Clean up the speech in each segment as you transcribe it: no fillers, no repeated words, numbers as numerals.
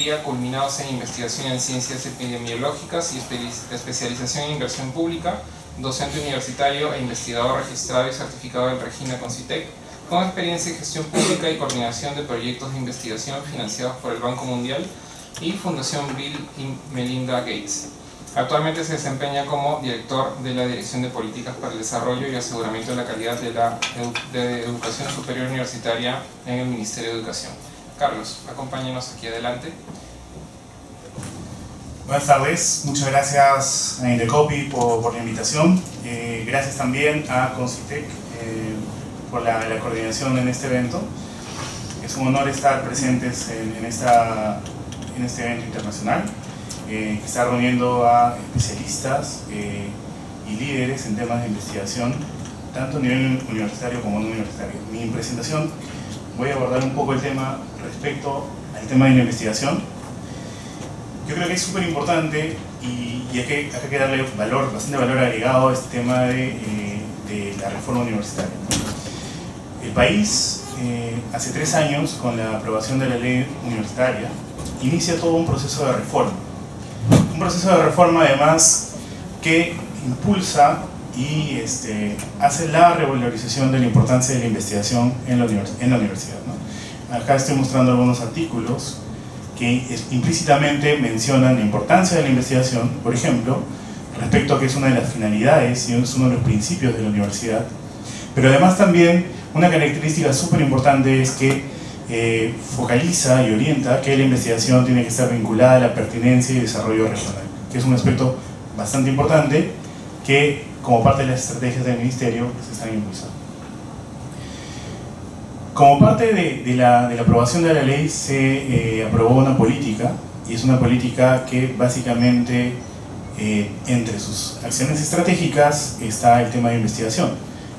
maestría culminados en investigación en ciencias epidemiológicas y especialización en inversión pública, docente universitario e investigador registrado y certificado del Regina Concitec, con experiencia en gestión pública y coordinación de proyectos de investigación financiados por el Banco Mundial y Fundación Bill y Melinda Gates. Actualmente se desempeña como director de la Dirección de Políticas para el Desarrollo y Aseguramiento de la Calidad de Educación Superior Universitaria en el Ministerio de Educación. Carlos, acompáñenos aquí adelante. Buenas tardes, muchas gracias a Indecopi por la invitación. Gracias también a Concitec por la coordinación en este evento. Es un honor estar presentes en este evento internacional que está reuniendo a especialistas y líderes en temas de investigación, tanto a nivel universitario como no universitario. En mi presentación voy a abordar un poco el tema respecto al tema de la investigación. Yo creo que es súper importante y hay que darle bastante valor agregado a este tema de la reforma universitaria. El país, hace 3 años, con la aprobación de la ley universitaria, inicia todo un proceso de reforma. Un proceso de reforma, además, que impulsa y hace la revalorización de la importancia de la investigación en la universidad, ¿no? Acá estoy mostrando algunos artículos que implícitamente mencionan la importancia de la investigación, por ejemplo, respecto a que es una de las finalidades y es uno de los principios de la universidad, pero además también una característica súper importante es que focaliza y orienta que la investigación tiene que estar vinculada a la pertinencia y desarrollo regional, que es un aspecto bastante importante que, como parte de las estrategias del Ministerio, se están impulsando. Como parte de la aprobación de la ley se aprobó una política, y es una política que básicamente entre sus acciones estratégicas está el tema de investigación.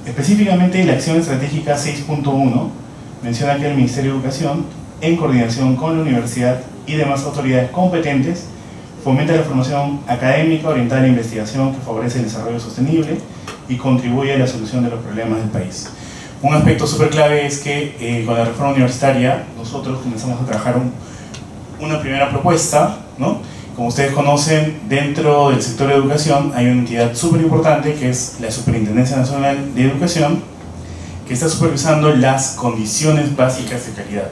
Específicamente la acción estratégica 6.1 menciona que el Ministerio de Educación, en coordinación con la universidad y demás autoridades competentes, fomenta la formación académica orientada a la investigación que favorece el desarrollo sostenible y contribuye a la solución de los problemas del país. Un aspecto súper clave es que con la reforma universitaria nosotros comenzamos a trabajar una primera propuesta, ¿no? Como ustedes conocen, dentro del sector de educación hay una entidad súper importante que es la Superintendencia Nacional de Educación, que está supervisando las condiciones básicas de calidad.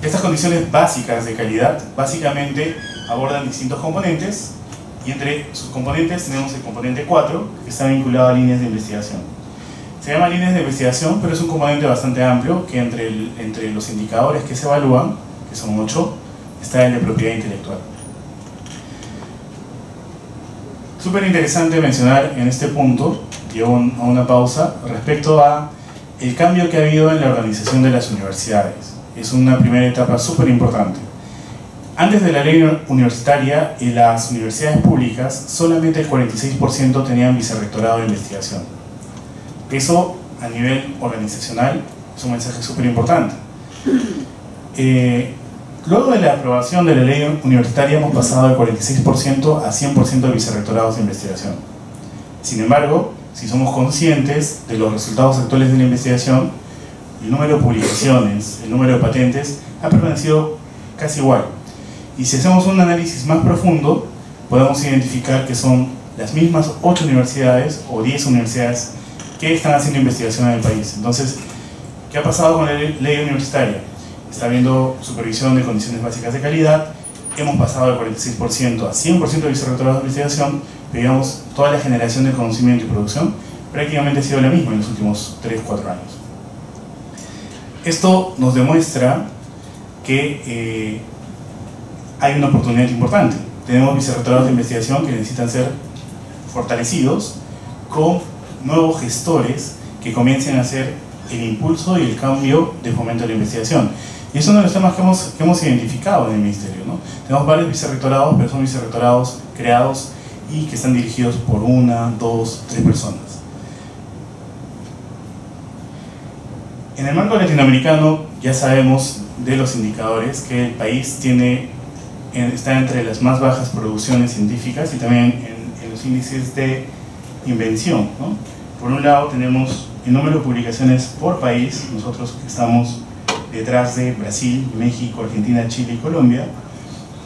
Estas condiciones básicas de calidad básicamente abordan distintos componentes y entre sus componentes tenemos el componente 4 que está vinculado a líneas de investigación. Se llama líneas de investigación, pero es un componente bastante amplio que entre los indicadores que se evalúan, que son 8, está el de propiedad intelectual. Súper interesante mencionar en este punto, llevo a una pausa, respecto a el cambio que ha habido en la organización de las universidades. Es una primera etapa súper importante. Antes de la ley universitaria, en las universidades públicas, solamente el 46% tenían vicerrectorado de investigación. Eso, a nivel organizacional, es un mensaje súper importante. Luego de la aprobación de la ley universitaria, hemos pasado del 46% a 100% de vicerrectorados de investigación. Sin embargo, si somos conscientes de los resultados actuales de la investigación, el número de publicaciones, el número de patentes ha permanecido casi igual. Y si hacemos un análisis más profundo, podemos identificar que son las mismas 8 universidades o 10 universidades que están haciendo investigación en el país. Entonces, ¿qué ha pasado con la ley universitaria? Está habiendo supervisión de condiciones básicas de calidad, hemos pasado del 46% a 100% de vicerrectorados de investigación, pero digamos, toda la generación de conocimiento y producción prácticamente ha sido la misma en los últimos 3-4 años. Esto nos demuestra que hay una oportunidad importante. Tenemos vicerrectorados de investigación que necesitan ser fortalecidos con nuevos gestores que comiencen a hacer el impulso y el cambio de fomento de la investigación. Y es uno de los temas que hemos identificado en el Ministerio, ¿no? Tenemos varios vicerrectorados, pero son vicerrectorados creados y que están dirigidos por 1, 2, 3 personas. En el marco latinoamericano ya sabemos de los indicadores que el país está entre las más bajas producciones científicas y también en los índices de invención, ¿no? Por un lado tenemos el número de publicaciones por país, nosotros estamos detrás de Brasil, México, Argentina, Chile y Colombia,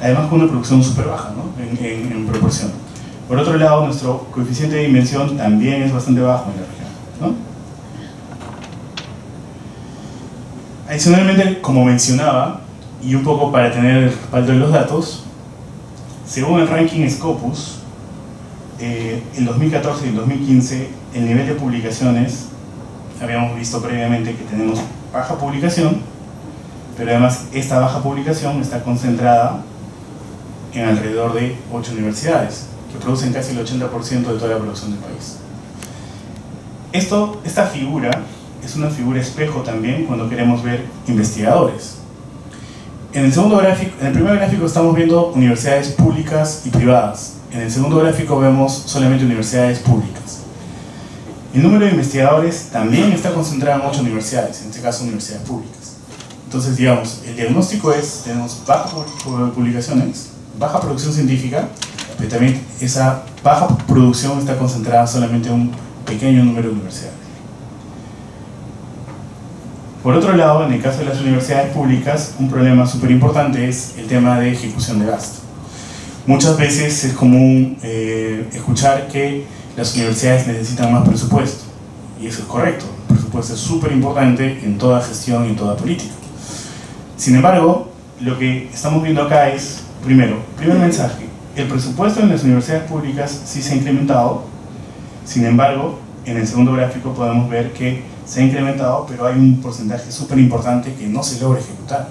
además con una producción súper baja, ¿no? en proporción. Por otro lado, nuestro coeficiente de inversión también es bastante bajo en la región, ¿no? Adicionalmente, como mencionaba, y un poco para tener el respaldo de los datos, según el ranking Scopus, en 2014 y el 2015, el nivel de publicaciones, habíamos visto previamente que tenemos baja publicación, pero además esta baja publicación está concentrada en alrededor de 8 universidades, que producen casi el 80% de toda la producción del país. Esta figura es una figura espejo también cuando queremos ver investigadores. En el primer gráfico estamos viendo universidades públicas y privadas. En el segundo gráfico vemos solamente universidades públicas. El número de investigadores también está concentrado en 8 universidades, en este caso universidades públicas. Entonces, digamos, el diagnóstico es, tenemos bajas publicaciones, baja producción científica, pero también esa baja producción está concentrada solamente en un pequeño número de universidades. Por otro lado, en el caso de las universidades públicas, un problema súper importante es el tema de ejecución de gasto. Muchas veces es común escuchar que las universidades necesitan más presupuesto, y eso es correcto. El presupuesto es súper importante en toda gestión y en toda política. Sin embargo, lo que estamos viendo acá es, primer mensaje, el presupuesto en las universidades públicas sí se ha incrementado. Sin embargo, en el segundo gráfico podemos ver que se ha incrementado, pero hay un porcentaje súper importante que no se logra ejecutar.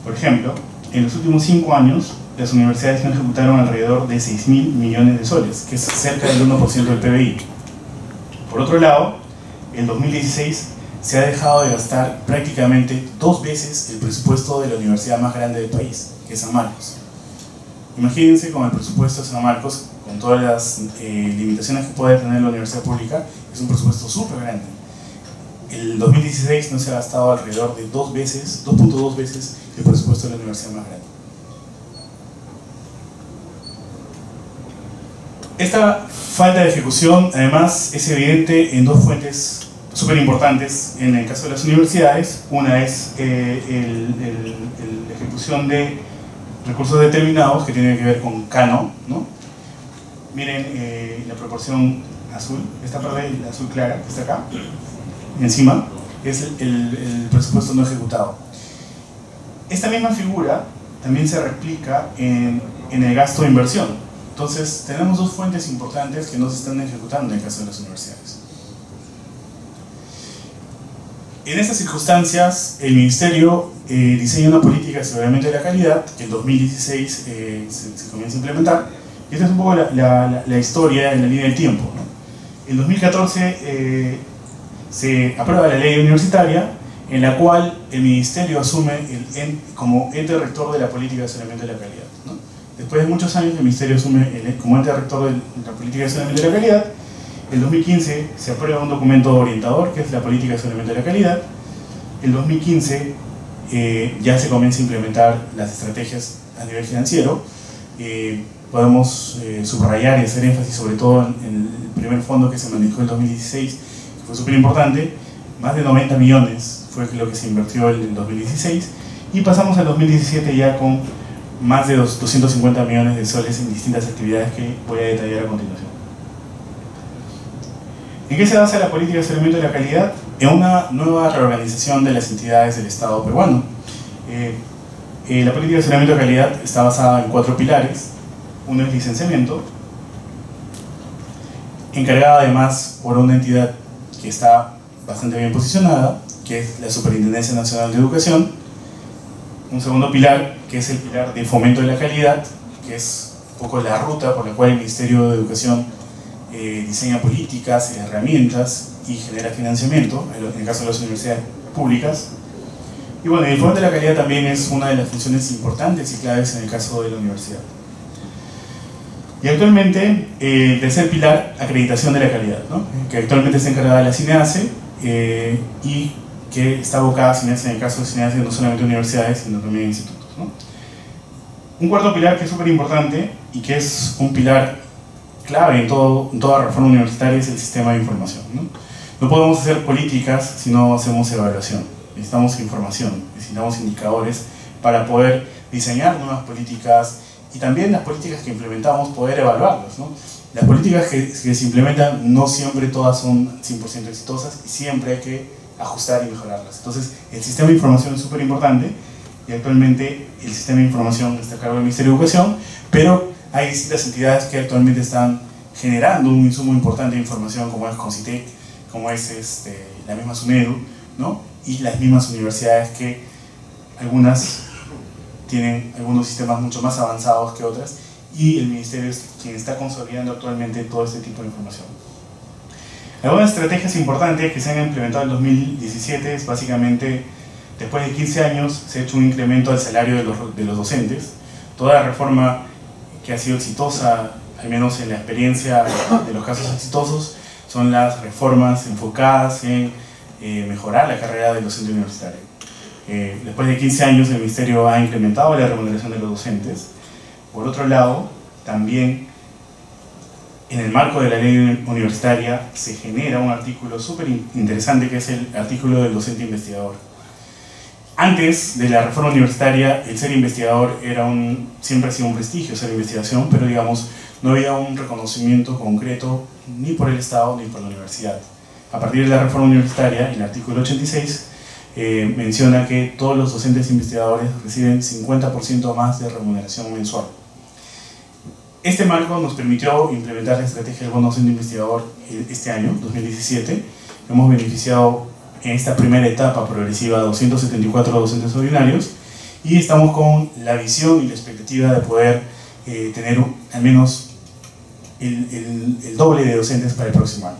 Por ejemplo, en los últimos 5 años, las universidades no ejecutaron alrededor de 6.000 millones de soles, que es cerca del 1% del PBI. Por otro lado, en 2016 se ha dejado de gastar prácticamente 2 veces el presupuesto de la universidad más grande del país, que es San Marcos. Imagínense con el presupuesto de San Marcos, con todas las limitaciones que puede tener la universidad pública, es un presupuesto súper grande. El 2016 no se ha gastado alrededor de 2.2 veces el presupuesto de la universidad más grande. Esta falta de ejecución, además, es evidente en 2 fuentes súper importantes en el caso de las universidades. Una es la ejecución de recursos determinados, que tiene que ver con Cano, ¿no? Miren la proporción azul, esta parte, la azul clara, que está acá, encima, es el presupuesto no ejecutado. Esta misma figura también se replica en el gasto de inversión. Entonces, tenemos 2 fuentes importantes que no se están ejecutando en el caso de las universidades. En estas circunstancias, el Ministerio diseña una política de aseguramiento de la calidad, que en 2016 se comienza a implementar. Y esta es un poco la historia en la línea del tiempo, ¿no? En 2014 se aprueba la ley universitaria, en la cual el Ministerio asume como ente rector de la política de aseguramiento de la calidad, ¿no? Después de muchos años, el Ministerio asume como ente rector de la política de aseguramiento de la calidad. En 2015 se aprueba un documento orientador, que es la política de aseguramiento de la calidad. En 2015 ya se comienza a implementar las estrategias a nivel financiero. Podemos subrayar y hacer énfasis sobre todo en el primer fondo que se manejó en 2016, que fue súper importante. Más de 90 millones fue lo que se invirtió en el 2016, y pasamos al 2017 ya con más de 250 millones de soles en distintas actividades que voy a detallar a continuación. ¿En qué se basa la política de aseguramiento de la calidad? En una nueva reorganización de las entidades del Estado peruano. La política de aseguramiento de calidad está basada en 4 pilares. Uno es licenciamiento, encargada además por una entidad que está bastante bien posicionada, que es la Superintendencia Nacional de Educación. Un segundo pilar, que es el pilar de fomento de la calidad, que es un poco la ruta por la cual el Ministerio de Educación diseña políticas, herramientas y genera financiamiento, en el caso de las universidades públicas. Y bueno, el fomento de la calidad también es una de las funciones importantes y claves en el caso de la universidad. Y actualmente, el tercer pilar, acreditación de la calidad, ¿no? Que actualmente está encargada de la CINEACE y que está abocada a CINEACE en el caso de CINEACE no solamente universidades, sino también institutos, ¿no? Un cuarto pilar que es súper importante y que es un pilar clave en toda reforma universitaria es el sistema de información, ¿no? No podemos hacer políticas si no hacemos evaluación. Necesitamos información, necesitamos indicadores para poder diseñar nuevas políticas y también las políticas que implementamos poder evaluarlas, ¿no? Las políticas que se implementan no siempre todas son 100% exitosas y siempre hay que ajustar y mejorarlas. Entonces, el sistema de información es súper importante y actualmente el sistema de información está a cargo del Ministerio de Educación, pero hay distintas entidades que actualmente están generando un insumo importante de información, como es CONCITEC, como es la misma SUNEDU, ¿no? Y las mismas universidades, que algunas tienen algunos sistemas mucho más avanzados que otras, y el Ministerio es quien está consolidando actualmente todo este tipo de información. Algunas estrategias importantes que se han implementado en 2017 es básicamente, después de 15 años, se ha hecho un incremento al salario de los docentes. Toda la reforma que ha sido exitosa, al menos en la experiencia de los casos exitosos, son las reformas enfocadas en mejorar la carrera del docente universitario. Después de 15 años, el Ministerio ha incrementado la remuneración de los docentes. Por otro lado, también en el marco de la ley universitaria se genera un artículo súper interesante, que es el artículo del docente investigador. Antes de la reforma universitaria, el ser investigador siempre ha sido un prestigio, ser investigación, pero digamos, no había un reconocimiento concreto ni por el Estado ni por la universidad. A partir de la reforma universitaria, el artículo 86 menciona que todos los docentes investigadores reciben 50% más de remuneración mensual. Este marco nos permitió implementar la estrategia del bono docente investigador este año, 2017. Hemos beneficiado en esta primera etapa progresiva a 274 docentes ordinarios y estamos con la visión y la expectativa de poder tener al menos el doble de docentes para el próximo año.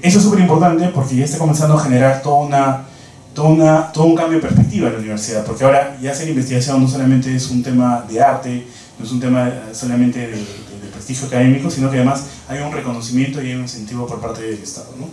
Eso es súper importante porque ya está comenzando a generar todo un cambio de perspectiva en la universidad, porque ahora ya hacer investigación no solamente es un tema de arte, no es un tema solamente de prestigio académico, sino que además hay un reconocimiento y hay un incentivo por parte del Estado, ¿no?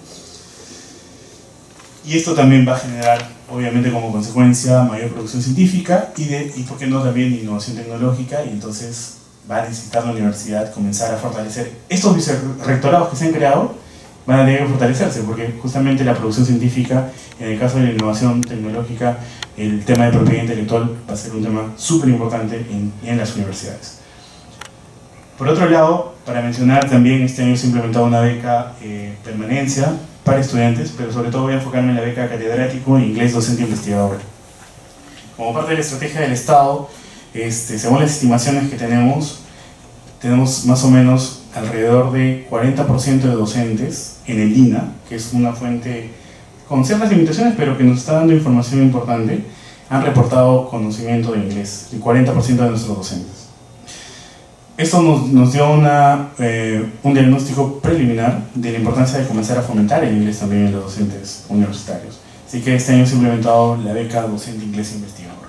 Y esto también va a generar, obviamente, como consecuencia, mayor producción científica y por qué no, también innovación tecnológica, y entonces va a necesitar la universidad comenzar a fortalecer estos vicerrectorados que se han creado. Van a tener que fortalecerse porque justamente la producción científica, en el caso de la innovación tecnológica, el tema de propiedad intelectual va a ser un tema súper importante en las universidades. Por otro lado, para mencionar también, este año se ha implementado una beca permanencia para estudiantes, pero sobre todo voy a enfocarme en la beca catedrático en inglés docente investigador. Como parte de la estrategia del Estado, según las estimaciones que tenemos más o menos alrededor de 40% de docentes en el INA, que es una fuente con ciertas limitaciones, pero que nos está dando información importante, han reportado conocimiento de inglés, el 40% de nuestros docentes. Esto nos dio un diagnóstico preliminar de la importancia de comenzar a fomentar el inglés también en los docentes universitarios. Así que este año se ha implementado la beca docente inglés investigador.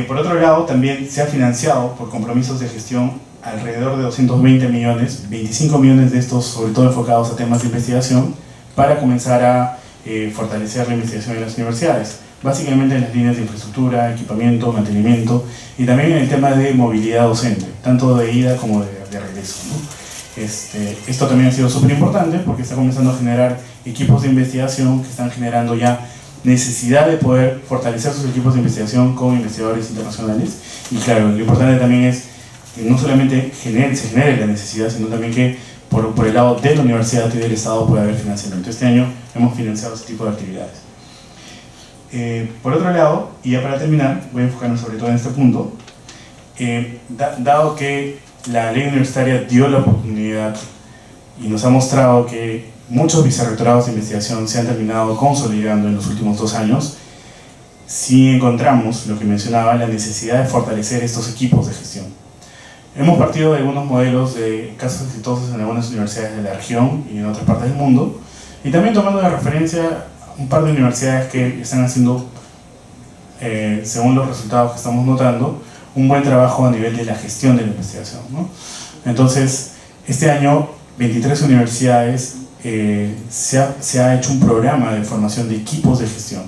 Por otro lado, también se ha financiado por compromisos de gestión alrededor de 220 millones, 25 millones de estos sobre todo enfocados a temas de investigación, para comenzar a fortalecer la investigación en las universidades, básicamente en las líneas de infraestructura, equipamiento, mantenimiento y también en el tema de movilidad docente, tanto de ida como de regreso, ¿no? Esto también ha sido súper importante porque está comenzando a generar equipos de investigación que están generando ya necesidad de poder fortalecer sus equipos de investigación con investigadores internacionales. Y claro, lo importante también es que no solamente se genere la necesidad, sino también que por el lado de la universidad y del Estado pueda haber financiamiento. Este año hemos financiado ese tipo de actividades. Por otro lado, y ya para terminar, voy a enfocarme sobre todo en este punto, dado que la ley universitaria dio la oportunidad y nos ha mostrado que muchos vicerrectorados de investigación se han terminado consolidando en los últimos 2 años, sí encontramos, lo que mencionaba, la necesidad de fortalecer estos equipos de gestión. Hemos partido de algunos modelos de casos exitosos en algunas universidades de la región y en otras partes del mundo, y también tomando de referencia un par de universidades que están haciendo, según los resultados que estamos notando, un buen trabajo a nivel de la gestión de la investigación, ¿no? Entonces, este año, 23 universidades se ha hecho un programa de formación de equipos de gestión,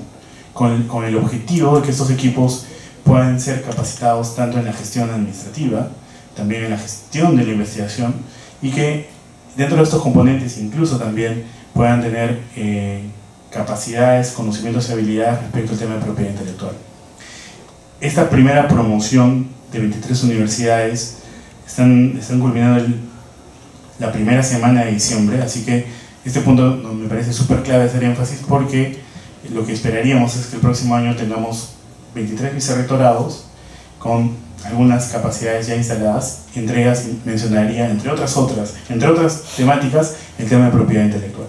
con el objetivo de que estos equipos puedan ser capacitados tanto en la gestión administrativa, también en la gestión de la investigación, y que dentro de estos componentes incluso también puedan tener capacidades, conocimientos y habilidades respecto al tema de propiedad intelectual. esta primera promoción de 23 universidades están culminando la primera semana de diciembre, así que este punto me parece súper clave hacer énfasis, porque lo que esperaríamos es que el próximo año tengamos 23 vicerrectorados con algunas capacidades ya instaladas. Entre ellas mencionaría, entre otras temáticas, el tema de propiedad intelectual.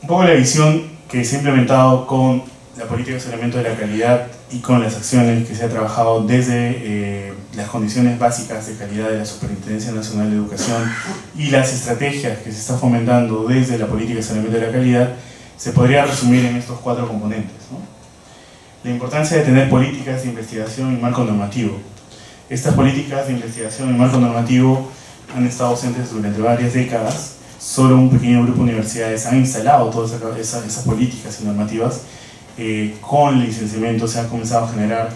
Un poco la visión que se ha implementado con la política de saneamiento de la calidad y con las acciones que se ha trabajado desde las condiciones básicas de calidad de la Superintendencia Nacional de Educación y las estrategias que se está fomentando desde la política de saneamiento de la calidad, se podría resumir en estos 4 componentes, ¿no? La importancia de tener políticas de investigación y marco normativo. Estas políticas de investigación y marco normativo han estado ausentes durante varias décadas. Solo un pequeño grupo de universidades han instalado todas esas políticas y normativas. Con el licenciamiento se ha comenzado a generar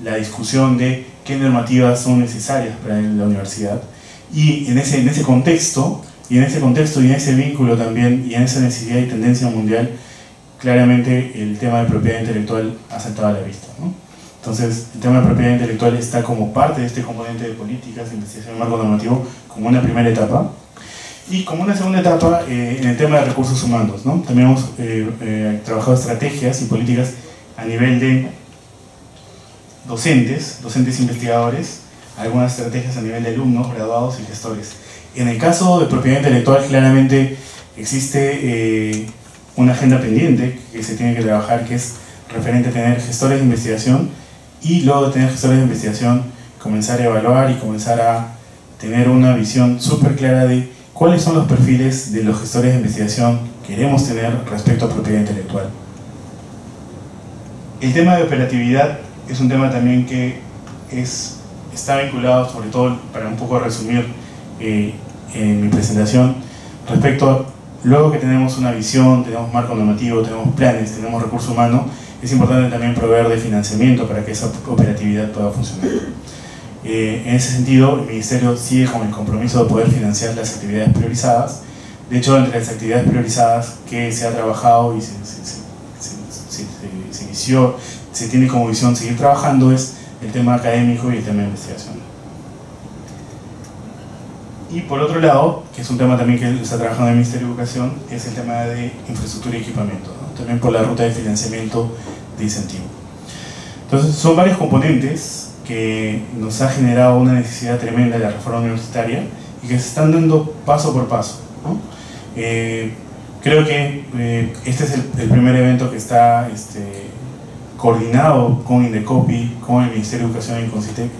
la discusión de qué normativas son necesarias para la universidad, y en ese contexto y en ese vínculo también, y en esa necesidad y tendencia mundial, claramente el tema de propiedad intelectual ha saltado a la vista, ¿no? Entonces, el tema de propiedad intelectual está como parte de este componente de políticas de investigación y marco normativo como una primera etapa. Y como una segunda etapa, en el tema de recursos humanos, ¿no? También hemos trabajado estrategias y políticas a nivel de docentes investigadores, algunas estrategias a nivel de alumnos, graduados y gestores. En el caso de propiedad intelectual, claramente existe una agenda pendiente que se tiene que trabajar, que es referente a tener gestores de investigación, y luego de tener gestores de investigación comenzar a evaluar y comenzar a tener una visión súper clara de cuáles son los perfiles de los gestores de investigación que queremos tener respecto a propiedad intelectual. El tema de operatividad es un tema también que está vinculado, sobre todo para un poco resumir en mi presentación, respecto a, luego que tenemos una visión, tenemos marco normativo, tenemos planes, tenemos recurso humano, es importante también proveer de financiamiento para que esa operatividad pueda funcionar. En ese sentido, el Ministerio sigue con el compromiso de poder financiar las actividades priorizadas. De hecho, entre las actividades priorizadas que se ha trabajado y se tiene como visión seguir trabajando, es el tema académico y el tema de investigación. Y por otro lado, que es un tema también que está trabajando el Ministerio de Educación, es el tema de infraestructura y equipamiento, ¿no? También por la ruta de financiamiento de incentivo. Entonces, son varios componentes que nos ha generado una necesidad tremenda de la reforma universitaria y que se están dando paso por paso, ¿no? Creo que este es el primer evento que está coordinado con Indecopi, con el Ministerio de Educación y con CITEC,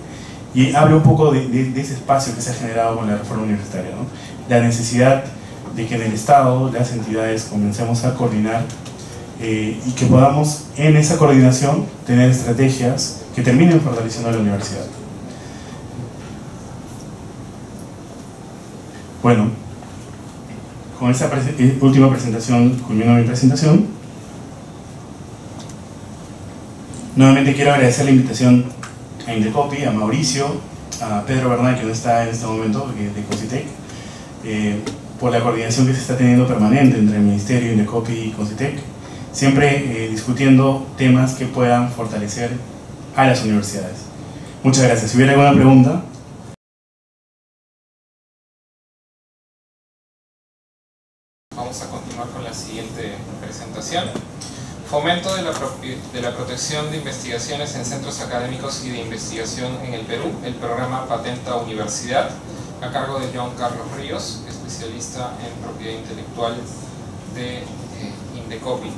y habla un poco de ese espacio que se ha generado con la reforma universitaria, ¿no? La necesidad de que en el Estado las entidades comencemos a coordinar y que podamos en esa coordinación tener estrategias que terminen fortaleciendo a la universidad. Bueno, con esta última presentación culmino mi presentación. Nuevamente quiero agradecer la invitación a Indecopi, a Mauricio, a Pedro Bernal, que no está en este momento, de CONCITEC, por la coordinación que se está teniendo permanente entre el Ministerio, Indecopi y CONCITEC, siempre discutiendo temas que puedan fortalecer a las universidades. Muchas gracias. Si hubiera alguna pregunta. Vamos a continuar con la siguiente presentación. Fomento de la protección de investigaciones en centros académicos y de investigación en el Perú, el programa Patenta Universidad, a cargo de John Carlos Ríos, especialista en propiedad intelectual de Indecopi.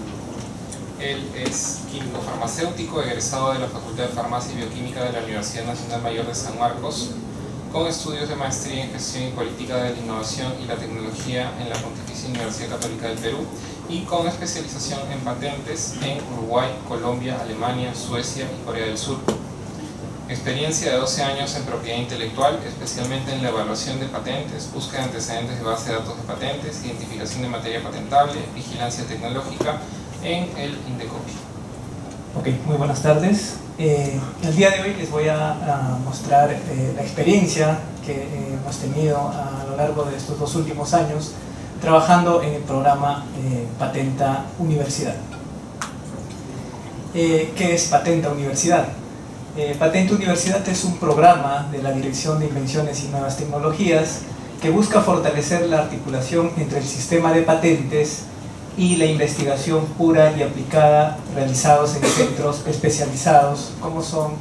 Él es químico farmacéutico, egresado de la Facultad de Farmacia y Bioquímica de la Universidad Nacional Mayor de San Marcos, con estudios de maestría en Gestión y Política de la Innovación y la Tecnología en la Pontificia Universidad Católica del Perú, y con especialización en patentes en Uruguay, Colombia, Alemania, Suecia y Corea del Sur. Experiencia de 12 años en propiedad intelectual, especialmente en la evaluación de patentes, búsqueda de antecedentes de base de datos de patentes, identificación de materia patentable, vigilancia tecnológica en el Indecopi. Ok, muy buenas tardes. El día de hoy les voy a mostrar la experiencia que hemos tenido a lo largo de estos 2 últimos años trabajando en el programa Patenta Universidad. ¿qué es Patenta Universidad? Patenta Universidad es un programa de la Dirección de Invenciones y Nuevas Tecnologías que busca fortalecer la articulación entre el sistema de patentes y la investigación pura y aplicada realizados en centros especializados como son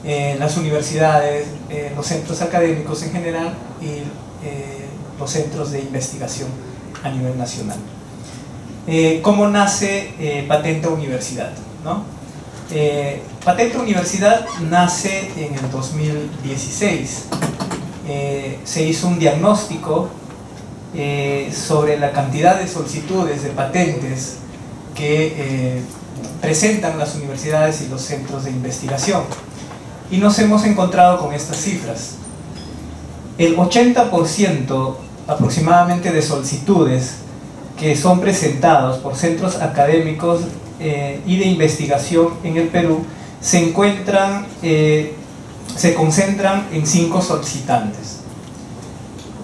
las universidades, los centros académicos en general y los centros de investigación a nivel nacional. ¿Cómo nace Patenta Universidad? ¿No? Patenta Universidad nace en el 2016. Se hizo un diagnóstico sobre la cantidad de solicitudes de patentes que presentan las universidades y los centros de investigación. Y nos hemos encontrado con estas cifras. El 80% aproximadamente de solicitudes que son presentados por centros académicos y de investigación en el Perú se concentran en 5 solicitantes.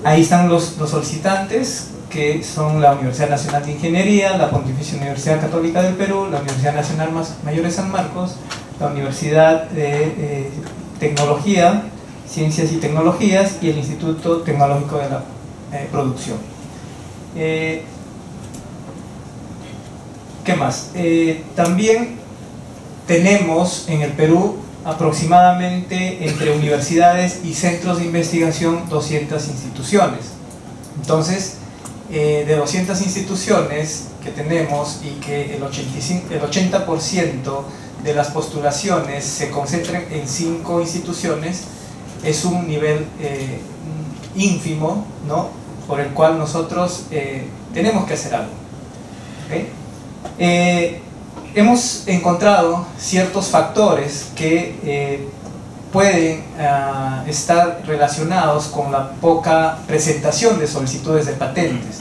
Ahí están los solicitantes, que son la Universidad Nacional de Ingeniería, la Pontificia Universidad Católica del Perú, la Universidad Nacional Mayor de San Marcos, la Universidad de Tecnología, Ciencias y Tecnologías y el Instituto Tecnológico de la Producción. ¿Qué más? También tenemos en el Perú aproximadamente entre universidades y centros de investigación 200 instituciones. Entonces, de 200 instituciones que tenemos y que el 80% de las postulaciones se concentran en 5 instituciones, es un nivel ínfimo, ¿no? Por el cual nosotros tenemos que hacer algo. ¿Okay? Hemos encontrado ciertos factores que pueden estar relacionados con la poca presentación de solicitudes de patentes.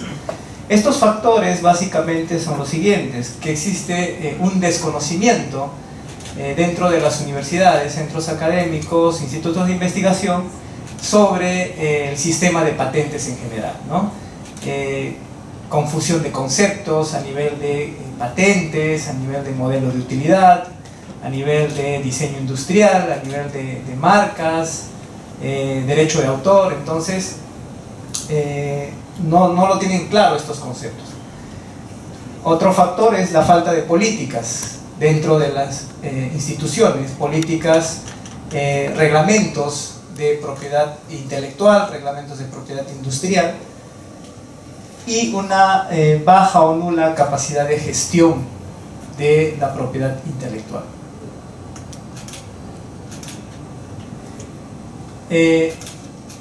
Estos factores básicamente son los siguientes: que existe un desconocimiento dentro de las universidades, centros académicos, institutos de investigación sobre el sistema de patentes en general, ¿no? Confusión de conceptos a nivel de patentes, a nivel de modelo de utilidad, a nivel de diseño industrial, a nivel de marcas, derecho de autor. Entonces no lo tienen claro estos conceptos. Otro factor es la falta de políticas dentro de las instituciones, políticas, reglamentos de propiedad intelectual, reglamentos de propiedad industrial, y una baja o nula capacidad de gestión de la propiedad intelectual.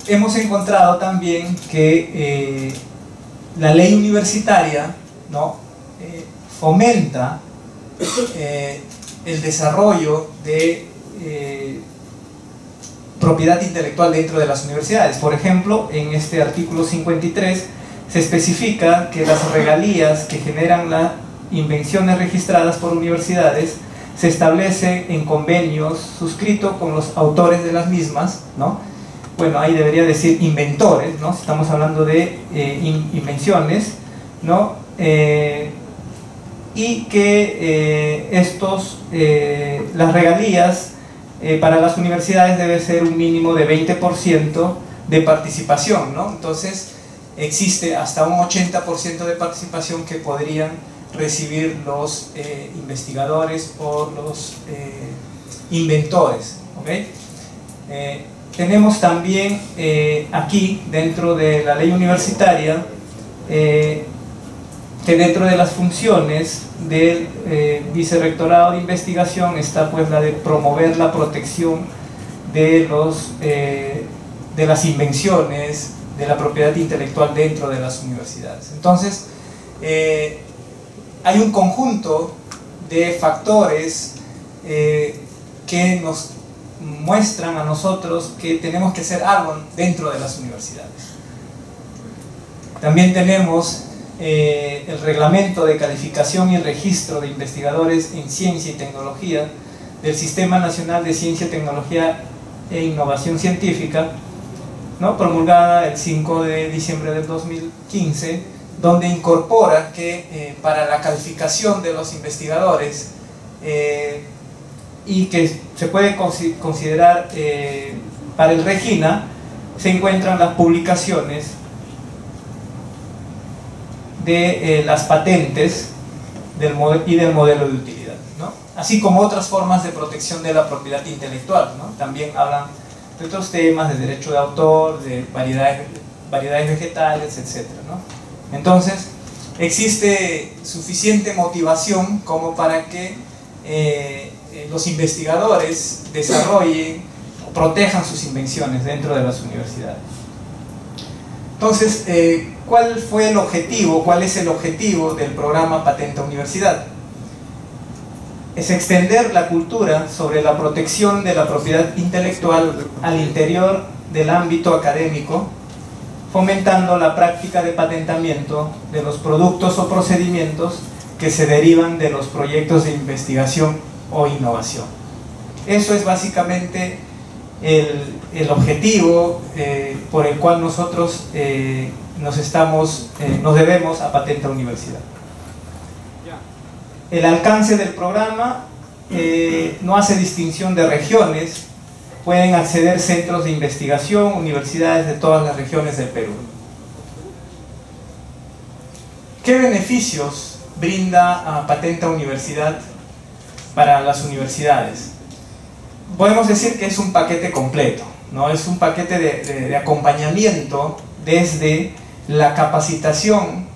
Hemos encontrado también que la ley universitaria, ¿no? Fomenta el desarrollo de propiedad intelectual dentro de las universidades. Por ejemplo, en este artículo 53 se especifica que las regalías que generan las invenciones registradas por universidades se establecen en convenios suscritos con los autores de las mismas, ¿no? Bueno, ahí debería decir inventores, ¿no? Estamos hablando de invenciones, ¿no? Y que las regalías para las universidades debe ser un mínimo de 20% de participación, ¿no? Entonces existe hasta un 80% de participación que podrían recibir los investigadores o los inventores, ¿okay? Tenemos también aquí, dentro de la ley universitaria, que dentro de las funciones del vicerrectorado de investigación está pues la de promover la protección de las invenciones, de la propiedad intelectual dentro de las universidades. Entonces, hay un conjunto de factores que nos muestran a nosotros que tenemos que hacer algo dentro de las universidades. También tenemos el reglamento de calificación y registro de investigadores en ciencia y tecnología del Sistema Nacional de Ciencia, Tecnología e Innovación Científica, ¿no? Promulgada el 5 de diciembre del 2015, donde incorpora que para la calificación de los investigadores y que se puede considerar para el Regina, se encuentran las publicaciones de las patentes y del modelo de utilidad, ¿no? Así como otras formas de protección de la propiedad intelectual, ¿no? También hablan de otros temas, de derecho de autor, de variedades vegetales, etc., ¿no? Entonces, existe suficiente motivación como para que los investigadores desarrollen o protejan sus invenciones dentro de las universidades. Entonces, ¿cuál fue el objetivo? ¿Cuál es el objetivo del programa Patenta Universidad? Es extender la cultura sobre la protección de la propiedad intelectual al interior del ámbito académico, fomentando la práctica de patentamiento de los productos o procedimientos que se derivan de los proyectos de investigación o innovación. Eso es básicamente el objetivo por el cual nosotros nos debemos a Patenta Universidad. El alcance del programa no hace distinción de regiones. Pueden acceder centros de investigación, universidades de todas las regiones del Perú. ¿Qué beneficios brinda a Patenta Universidad para las universidades? Podemos decir que es un paquete completo, ¿no? Es un paquete de acompañamiento desde la capacitación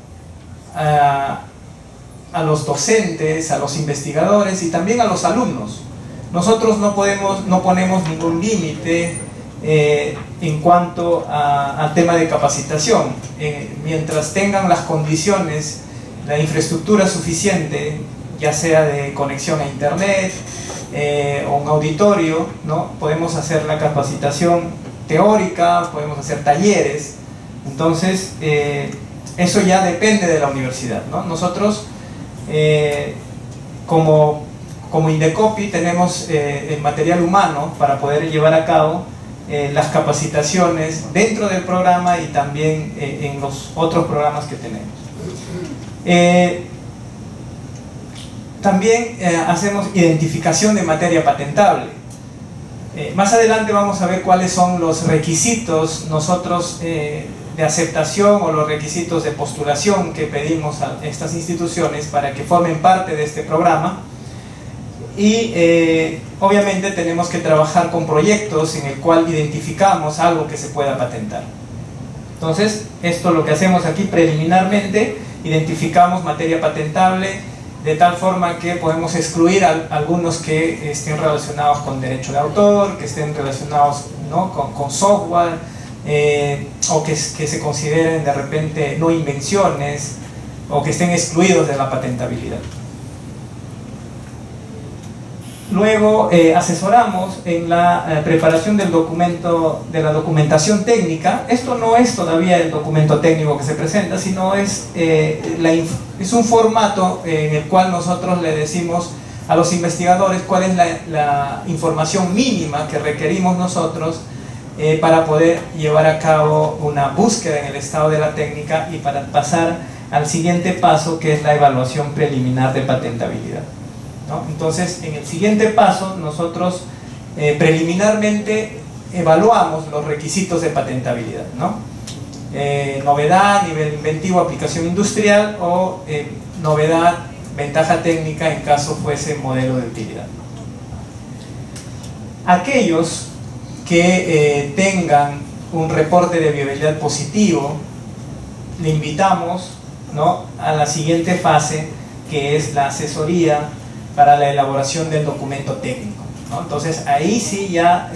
a los docentes, a los investigadores y también a los alumnos. Nosotros no ponemos ningún límite en cuanto al tema de capacitación. Mientras tengan las condiciones, la infraestructura suficiente, ya sea de conexión a internet o un auditorio, ¿no? Podemos hacer la capacitación teórica, podemos hacer talleres. Entonces, eso ya depende de la universidad, ¿no? Nosotros, como Indecopi, tenemos el material humano para poder llevar a cabo las capacitaciones dentro del programa y también en los otros programas que tenemos. También hacemos identificación de materia patentable. Más adelante vamos a ver cuáles son los requisitos nosotros de aceptación o los requisitos de postulación que pedimos a estas instituciones para que formen parte de este programa. Y obviamente tenemos que trabajar con proyectos en el cual identificamos algo que se pueda patentar. Entonces, esto lo que hacemos aquí preliminarmente, identificamos materia patentable de tal forma que podemos excluir algunos que estén relacionados con derecho de autor, que estén relacionados, ¿no?, con software, o que se consideren de repente no invenciones, o que estén excluidos de la patentabilidad. Luego asesoramos en la preparación del documento, de la documentación técnica. Esto no es todavía el documento técnico que se presenta, sino es un formato en el cual nosotros le decimos a los investigadores cuál es la información mínima que requerimos nosotros para poder llevar a cabo una búsqueda en el estado de la técnica y para pasar al siguiente paso, que es la evaluación preliminar de patentabilidad, ¿no? Entonces, en el siguiente paso, nosotros preliminarmente evaluamos los requisitos de patentabilidad, ¿no? Novedad, nivel inventivo, aplicación industrial, o novedad, ventaja técnica en caso fuese modelo de utilidad. Aquellos que tengan un reporte de viabilidad positivo, le invitamos, ¿no?, a la siguiente fase, que es la asesoría para la elaboración del documento técnico, ¿no? Entonces ahí sí ya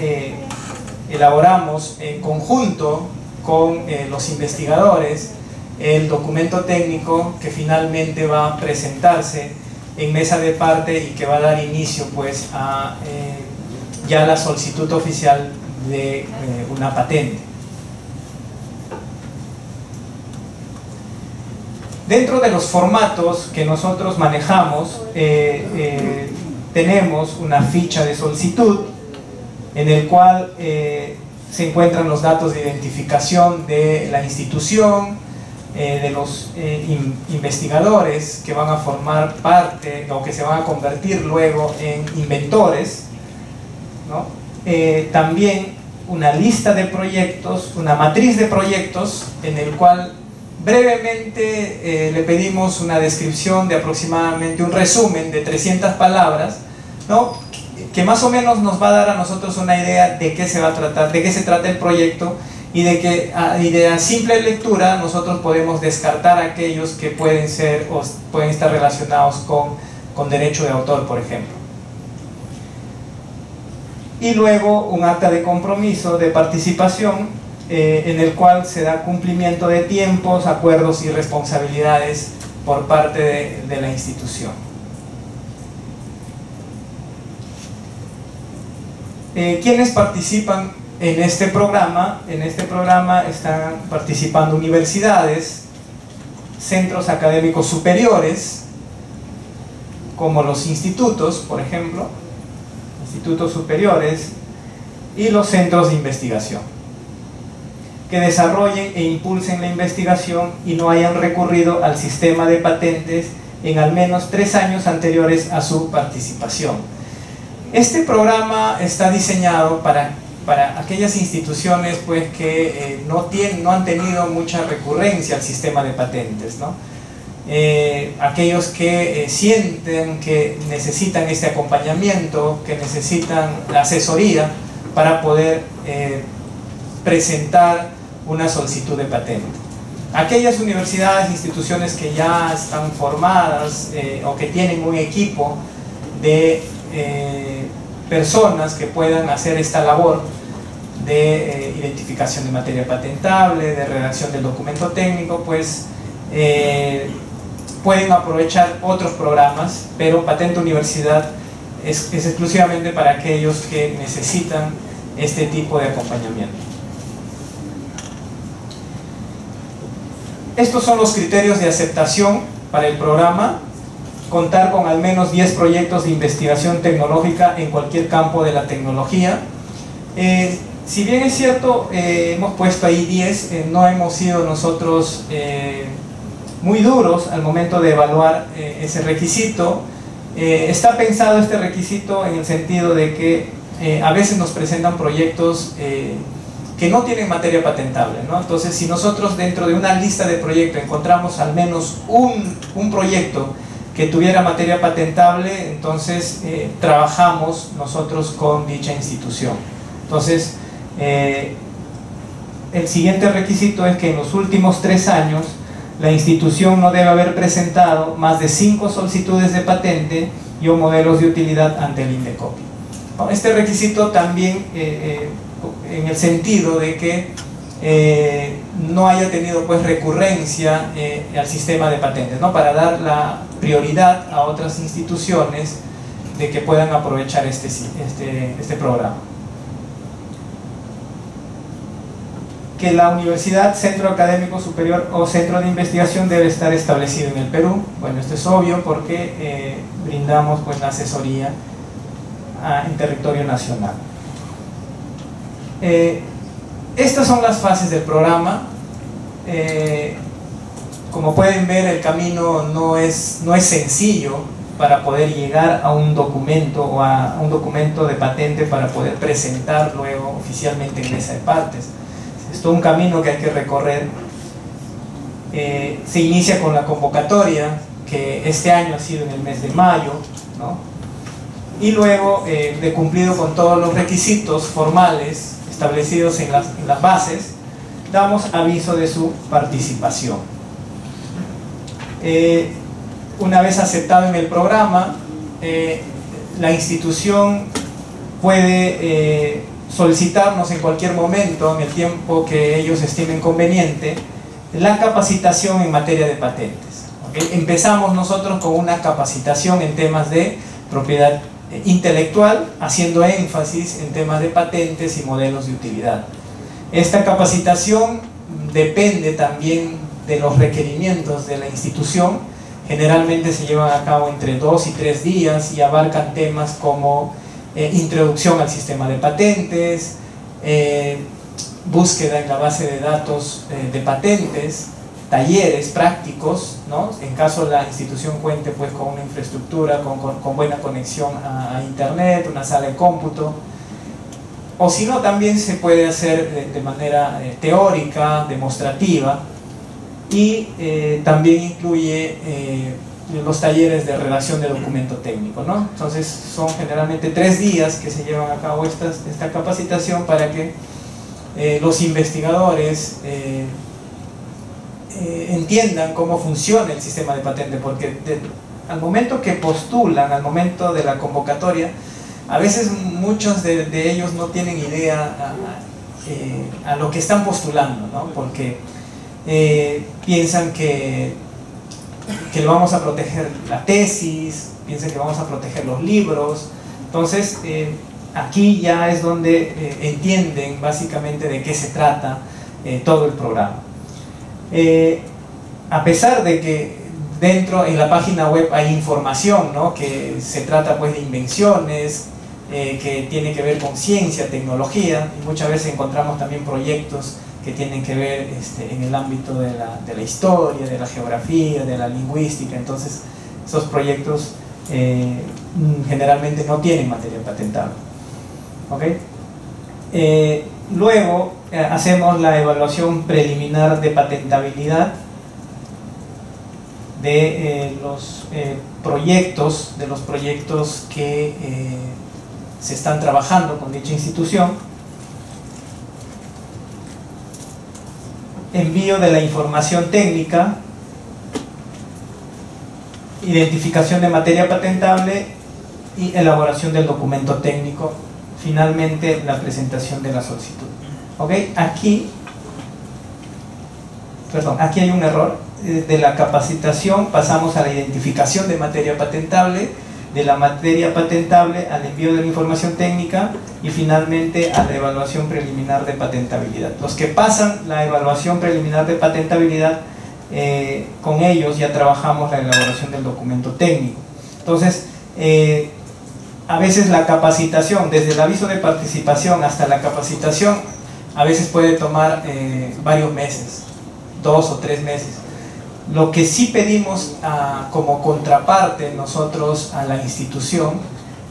elaboramos en conjunto con los investigadores el documento técnico que finalmente va a presentarse en mesa de parte y que va a dar inicio pues a ya la solicitud oficial de una patente. Dentro de los formatos que nosotros manejamos, tenemos una ficha de solicitud en el cual se encuentran los datos de identificación de la institución, de los investigadores que van a formar parte o que se van a convertir luego en inventores, ¿no? También una lista de proyectos, una matriz de proyectos en el cual brevemente le pedimos una descripción de aproximadamente un resumen de 300 palabras, ¿no? Que más o menos nos va a dar a nosotros una idea de qué se va a tratar, de qué se trata el proyecto, y de la simple lectura nosotros podemos descartar aquellos que pueden ser o pueden estar relacionados con derecho de autor, por ejemplo. Y luego un acta de compromiso de participación en el cual se da cumplimiento de tiempos, acuerdos y responsabilidades por parte de la institución. ¿Quiénes participan en este programa? En este programa están participando universidades, centros académicos superiores, como los institutos, por ejemplo, institutos superiores, y los centros de investigación, que desarrollen e impulsen la investigación y no hayan recurrido al sistema de patentes en al menos 3 años anteriores a su participación. Este programa está diseñado para aquellas instituciones pues, que no han tenido mucha recurrencia al sistema de patentes, ¿no? Aquellos que sienten que necesitan este acompañamiento, que necesitan la asesoría para poder presentar una solicitud de patente. Aquellas universidades, instituciones que ya están formadas o que tienen un equipo de personas que puedan hacer esta labor de identificación de materia patentable, de redacción del documento técnico, pues pueden aprovechar otros programas, pero Patente Universidad es exclusivamente para aquellos que necesitan este tipo de acompañamiento. Estos son los criterios de aceptación para el programa: contar con al menos 10 proyectos de investigación tecnológica en cualquier campo de la tecnología. Si bien es cierto, hemos puesto ahí 10, no hemos sido nosotros muy duros al momento de evaluar ese requisito. Está pensado este requisito en el sentido de que a veces nos presentan proyectos que no tienen materia patentable, ¿no? Entonces, si nosotros dentro de una lista de proyectos encontramos al menos un proyecto que tuviera materia patentable, entonces trabajamos nosotros con dicha institución. Entonces, el siguiente requisito es que en los últimos 3 años la institución no debe haber presentado más de 5 solicitudes de patente y o modelos de utilidad ante el INDECOPI. Este requisito también en el sentido de que no haya tenido pues recurrencia al sistema de patentes, ¿no? Para dar la prioridad a otras instituciones de que puedan aprovechar este programa. Que la universidad, centro académico superior o centro de investigación debe estar establecido en el Perú. Bueno, esto es obvio porque brindamos pues la asesoría en territorio nacional. Estas son las fases del programa. Como pueden ver, el camino no es sencillo para poder llegar a un documento o a un documento de patente para poder presentar luego oficialmente en mesa de partes. Es todo un camino que hay que recorrer. Se inicia con la convocatoria, que este año ha sido en el mes de mayo, ¿no? Y luego, de cumplido con todos los requisitos formales establecidos en las bases, damos aviso de su participación. Una vez aceptado en el programa, la institución puede solicitarnos en cualquier momento, en el tiempo que ellos estimen conveniente, la capacitación en materia de patentes. ¿Okay? Empezamos nosotros con una capacitación en temas de propiedad intelectual, haciendo énfasis en temas de patentes y modelos de utilidad. Esta capacitación depende también de los requerimientos de la institución. Generalmente se llevan a cabo entre 2 y 3 días y abarcan temas como introducción al sistema de patentes, búsqueda en la base de datos de patentes, talleres prácticos, ¿no? En caso la institución cuente pues con una infraestructura, con buena conexión a internet, una sala de cómputo, o si no también se puede hacer de manera teórica, demostrativa, y también incluye los talleres de redacción de documento técnico, ¿no? Entonces son generalmente 3 días que se llevan a cabo esta capacitación para que los investigadores entiendan cómo funciona el sistema de patente, porque al momento que postulan, al momento de la convocatoria, a veces muchos de ellos no tienen idea a lo que están postulando, ¿no? Porque piensan que le vamos a proteger la tesis, piensan que vamos a proteger los libros. Entonces aquí ya es donde entienden básicamente de qué se trata todo el programa. A pesar de que dentro en la página web hay información, ¿no? Que se trata pues de invenciones, que tiene que ver con ciencia, tecnología, y muchas veces encontramos también proyectos que tienen que ver en el ámbito de la historia, de la geografía, de la lingüística. Entonces esos proyectos generalmente no tienen materia patentable, ¿okay? Luego hacemos la evaluación preliminar de patentabilidad de los proyectos que se están trabajando con dicha institución. Envío de la información técnica, identificación de materia patentable y elaboración del documento técnico. Finalmente, la presentación de la solicitud. ¿Ok? Aquí hay un error. De la capacitación pasamos a la identificación de materia patentable, de la materia patentable al envío de la información técnica y finalmente a la evaluación preliminar de patentabilidad. Los que pasan la evaluación preliminar de patentabilidad, con ellos ya trabajamos la elaboración del documento técnico. Entonces, a veces la capacitación, desde el aviso de participación hasta la capacitación, a veces puede tomar varios meses, 2 o 3 meses. Lo que sí pedimos como contraparte nosotros a la institución,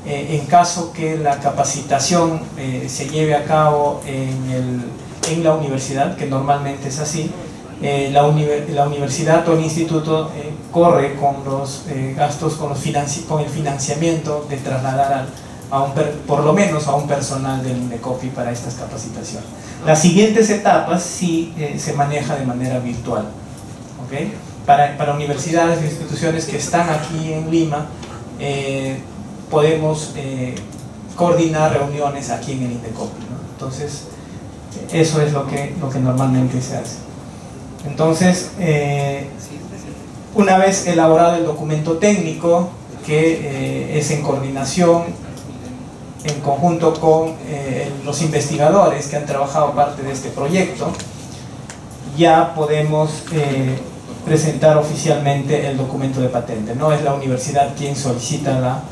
en caso que la capacitación se lleve a cabo en la universidad, que normalmente es así, la universidad o el instituto corre con los gastos, con el financiamiento de trasladar por lo menos a un personal del INDECOPI para estas capacitaciones. Las siguientes etapas sí se maneja de manera virtual, ¿okay? Para universidades e instituciones que están aquí en Lima, podemos coordinar reuniones aquí en el INDECOPI, ¿no? Entonces, eso es lo que normalmente se hace. Entonces, una vez elaborado el documento técnico, que es en coordinación, en conjunto con los investigadores que han trabajado parte de este proyecto, ya podemos presentar oficialmente el documento de patente. No es la universidad quien solicita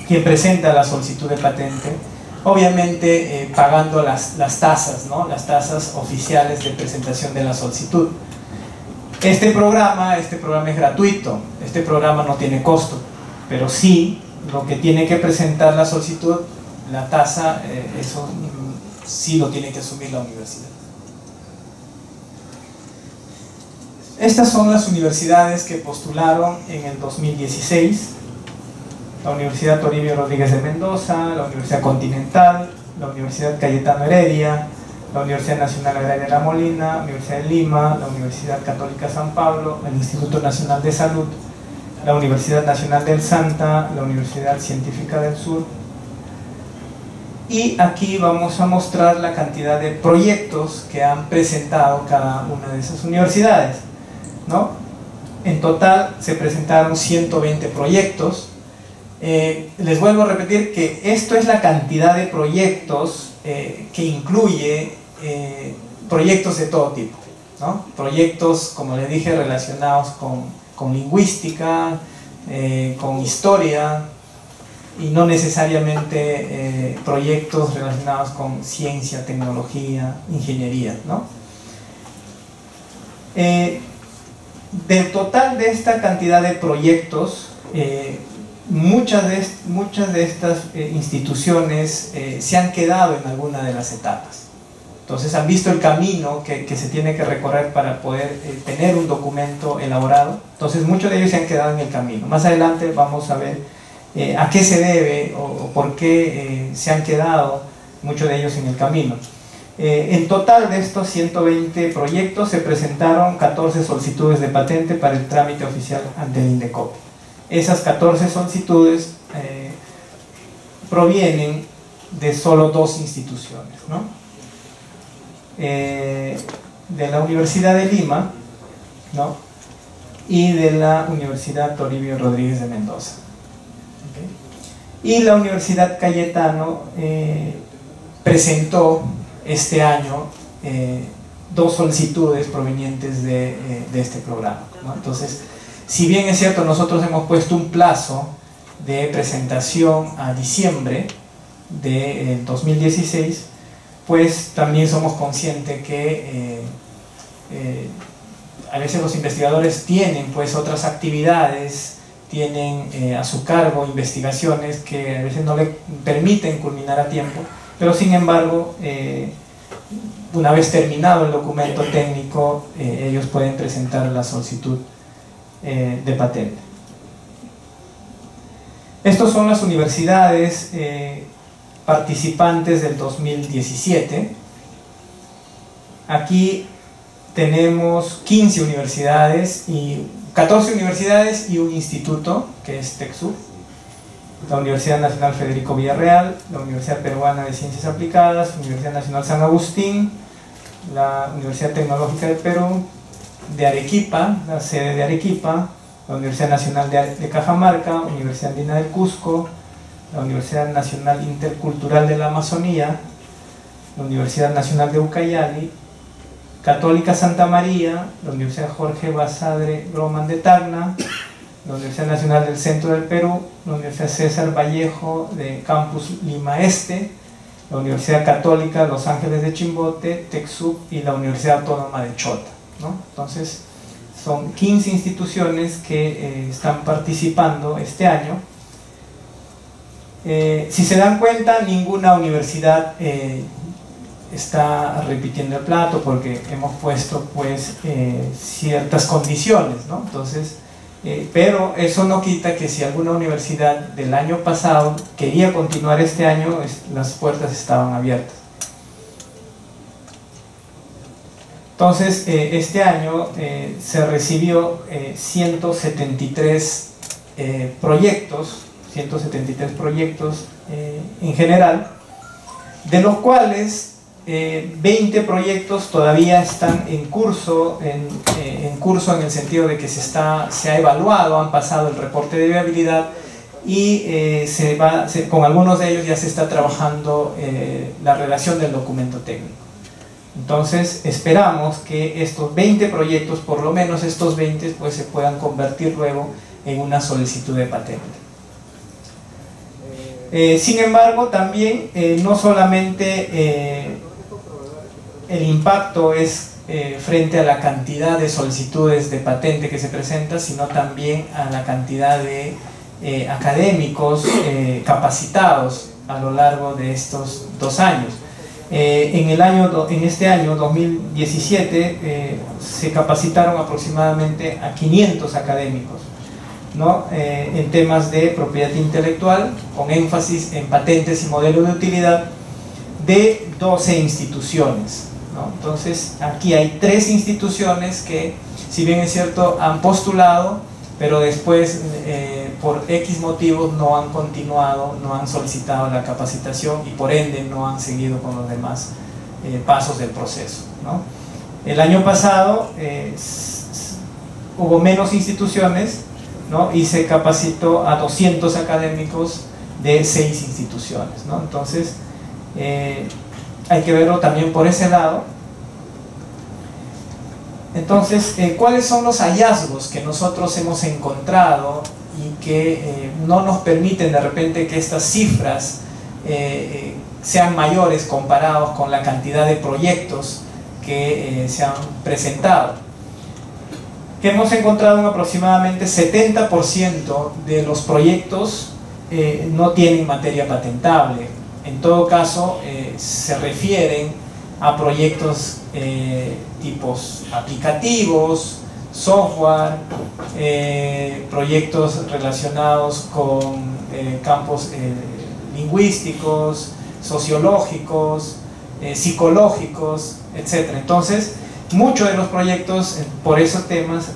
quien presenta la solicitud de patente, obviamente pagando las tasas, ¿no? Las tasas oficiales de presentación de la solicitud. Este programa es gratuito, este programa no tiene costo, pero sí lo que tiene que presentar la solicitud, la tasa, eso sí lo tiene que asumir la universidad. Estas son las universidades que postularon en el 2016. La Universidad Toribio Rodríguez de Mendoza, la Universidad Continental, la Universidad Cayetano Heredia, la Universidad Nacional Agraria de La Molina, la Universidad de Lima, la Universidad Católica San Pablo, el Instituto Nacional de Salud, la Universidad Nacional del Santa, la Universidad Científica del Sur. Y aquí vamos a mostrar la cantidad de proyectos que han presentado cada una de esas universidades, ¿no? En total se presentaron 120 proyectos. Les vuelvo a repetir que esto es la cantidad de proyectos que incluye proyectos de todo tipo, ¿no? Proyectos, como les dije, relacionados con lingüística, con historia, y no necesariamente proyectos relacionados con ciencia, tecnología, ingeniería, ¿no? Del total de esta cantidad de proyectos, muchas de estas instituciones se han quedado en alguna de las etapas. Entonces han visto el camino que se tiene que recorrer para poder tener un documento elaborado. Entonces muchos de ellos se han quedado en el camino. Más adelante vamos a ver a qué se debe o por qué se han quedado muchos de ellos en el camino. En total de estos 120 proyectos se presentaron 14 solicitudes de patente para el trámite oficial ante el INDECOPI. Esas 14 solicitudes provienen de solo 2 instituciones, ¿no? De la Universidad de Lima, ¿no? Y de la Universidad Toribio Rodríguez de Mendoza. ¿Okay? Y la Universidad Cayetano presentó este año 2 solicitudes provenientes de este programa, ¿no? Entonces, si bien es cierto, nosotros hemos puesto un plazo de presentación a diciembre de 2016, pues también somos conscientes que a veces los investigadores tienen pues otras actividades, tienen a su cargo investigaciones que a veces no le permiten culminar a tiempo, pero sin embargo una vez terminado el documento técnico ellos pueden presentar la solicitud de patente. Estas son las universidades participantes del 2017. Aquí tenemos 15 universidades y 14 universidades y un instituto que es TecSub, la Universidad Nacional Federico Villarreal, la Universidad Peruana de Ciencias Aplicadas, la Universidad Nacional San Agustín, la Universidad Tecnológica del Perú, de Arequipa, la sede de Arequipa, la Universidad Nacional de Cajamarca, Universidad Andina del Cusco, la Universidad Nacional Intercultural de la Amazonía, la Universidad Nacional de Ucayali, Católica Santa María, la Universidad Jorge Basadre Groman de Tacna, la Universidad Nacional del Centro del Perú, la Universidad César Vallejo de Campus Lima Este, la Universidad Católica Los Ángeles de Chimbote, TecSub y la Universidad Autónoma de Chota, ¿no? Entonces son 15 instituciones que están participando este año. Si se dan cuenta, ninguna universidad está repitiendo el plato porque hemos puesto pues ciertas condiciones, ¿no? Entonces, pero eso no quita que si alguna universidad del año pasado quería continuar este año, las puertas estaban abiertas. Entonces, este año se recibió 173 proyectos en general, de los cuales 20 proyectos todavía están en curso en el sentido de que se ha evaluado, han pasado el reporte de viabilidad y con algunos de ellos ya se está trabajando la redacción del documento técnico. Entonces esperamos que estos 20 proyectos, por lo menos estos 20, pues se puedan convertir luego en una solicitud de patente. Sin embargo, también no solamente el impacto es frente a la cantidad de solicitudes de patente que se presenta, sino también a la cantidad de académicos capacitados a lo largo de estos 2 años. En este año 2017 se capacitaron aproximadamente a 500 académicos, ¿no? En temas de propiedad intelectual, con énfasis en patentes y modelos de utilidad, de 12 instituciones, ¿no? Entonces aquí hay 3 instituciones que, si bien es cierto, han postulado, pero después por X motivos no han continuado, no han solicitado la capacitación y por ende no han seguido con los demás pasos del proceso, ¿no? El año pasado hubo menos instituciones, ¿no? Y se capacitó a 200 académicos de 6 instituciones, ¿no? Entonces hay que verlo también por ese lado. Entonces, ¿cuáles son los hallazgos que nosotros hemos encontrado y que no nos permiten de repente que estas cifras sean mayores comparados con la cantidad de proyectos que se han presentado? que hemos encontrado un aproximadamente 70% de los proyectos no tienen materia patentable. En todo caso, se refieren a proyectos tipos aplicativos, software, proyectos relacionados con campos lingüísticos, sociológicos, psicológicos, etc. Entonces, muchos de los proyectos por esos temas,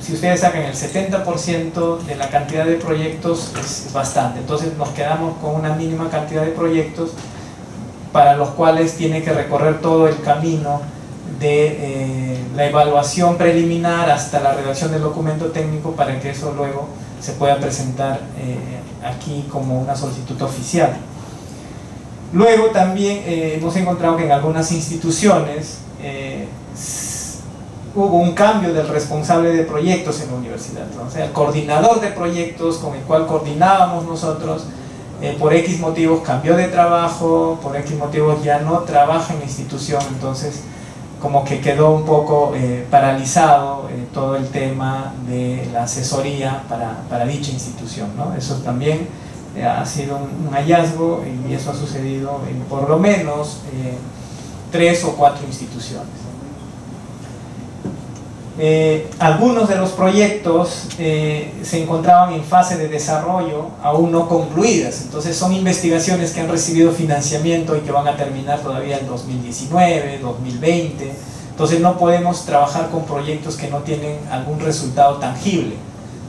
si ustedes sacan el 70% de la cantidad de proyectos, es bastante. Entonces nos quedamos con una mínima cantidad de proyectos para los cuales tiene que recorrer todo el camino de la evaluación preliminar hasta la redacción del documento técnico, para que eso luego se pueda presentar aquí como una solicitud oficial. Luego también hemos encontrado que en algunas instituciones hubo un cambio del responsable de proyectos en la universidad, ¿no? O sea, el coordinador de proyectos con el cual coordinábamos nosotros, por X motivos cambió de trabajo, por X motivos ya no trabaja en la institución. Entonces como que quedó un poco paralizado todo el tema de la asesoría para dicha institución, ¿no? Eso también ha sido un hallazgo, y eso ha sucedido en por lo menos 3 o 4 instituciones. Algunos de los proyectos se encontraban en fase de desarrollo aún no concluidas. Entonces son investigaciones que han recibido financiamiento y que van a terminar todavía en 2019, 2020. Entonces no podemos trabajar con proyectos que no tienen algún resultado tangible,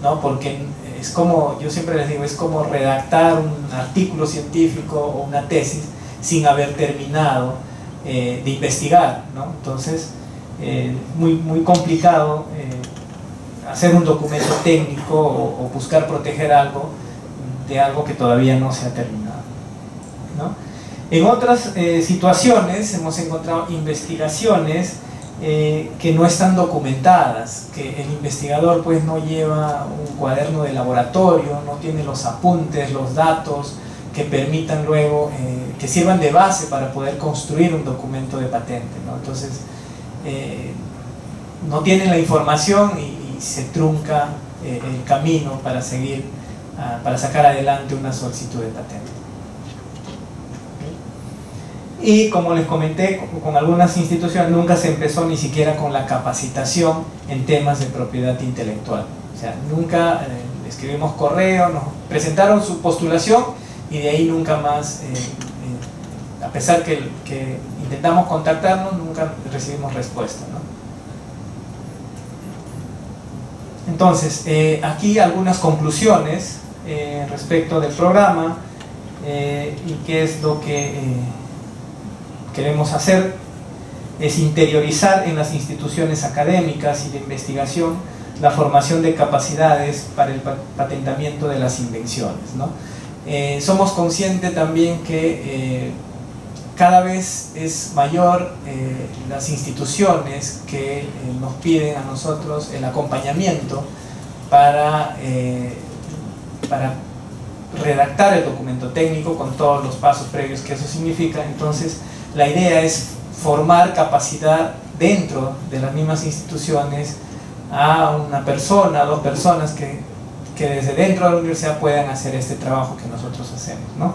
¿no? Porque es como, yo siempre les digo, es como redactar un artículo científico o una tesis sin haber terminado de investigar, ¿no? Entonces muy complicado hacer un documento técnico o buscar proteger algo de algo que todavía no se ha terminado, ¿no? En otras situaciones hemos encontrado investigaciones que no están documentadas, que el investigador pues no lleva un cuaderno de laboratorio, no tiene los apuntes, los datos que permitan luego, que sirvan de base para poder construir un documento de patente, ¿no? Entonces no tienen la información y se trunca el camino para seguir, para sacar adelante una solicitud de patente. Y como les comenté, con algunas instituciones nunca se empezó ni siquiera con la capacitación en temas de propiedad intelectual. O sea, nunca escribimos correo, nos presentaron su postulación y de ahí nunca más, a pesar que intentamos contactarnos, nunca recibimos respuesta, ¿no? Entonces, aquí algunas conclusiones respecto del programa y qué es lo que queremos hacer. Es interiorizar en las instituciones académicas y de investigación la formación de capacidades para el patentamiento de las invenciones, ¿no? Somos conscientes también que cada vez es mayor las instituciones que nos piden a nosotros el acompañamiento para redactar el documento técnico con todos los pasos previos que eso significa. Entonces la idea es formar capacidad dentro de las mismas instituciones a una persona, a 2 personas que desde dentro de la universidad puedan hacer este trabajo que nosotros hacemos, ¿no?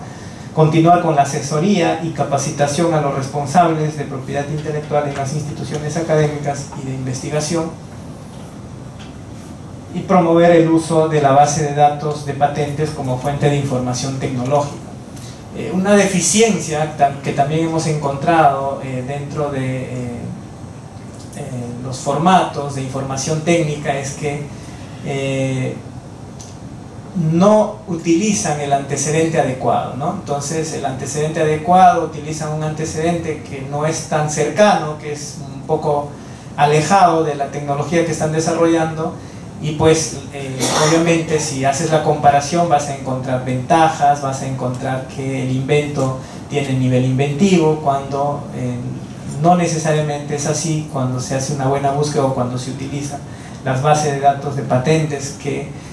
Continuar con la asesoría y capacitación a los responsables de propiedad intelectual en las instituciones académicas y de investigación, y promover el uso de la base de datos de patentes como fuente de información tecnológica. Una deficiencia que también hemos encontrado dentro de los formatos de información técnica es que no utilizan el antecedente adecuado, ¿no? Entonces el antecedente adecuado utilizan un antecedente que no es tan cercano, que es un poco alejado de la tecnología que están desarrollando, y pues obviamente si haces la comparación vas a encontrar ventajas, vas a encontrar que el invento tiene nivel inventivo, cuando no necesariamente es así cuando se hace una buena búsqueda o cuando se utilizan las bases de datos de patentes, que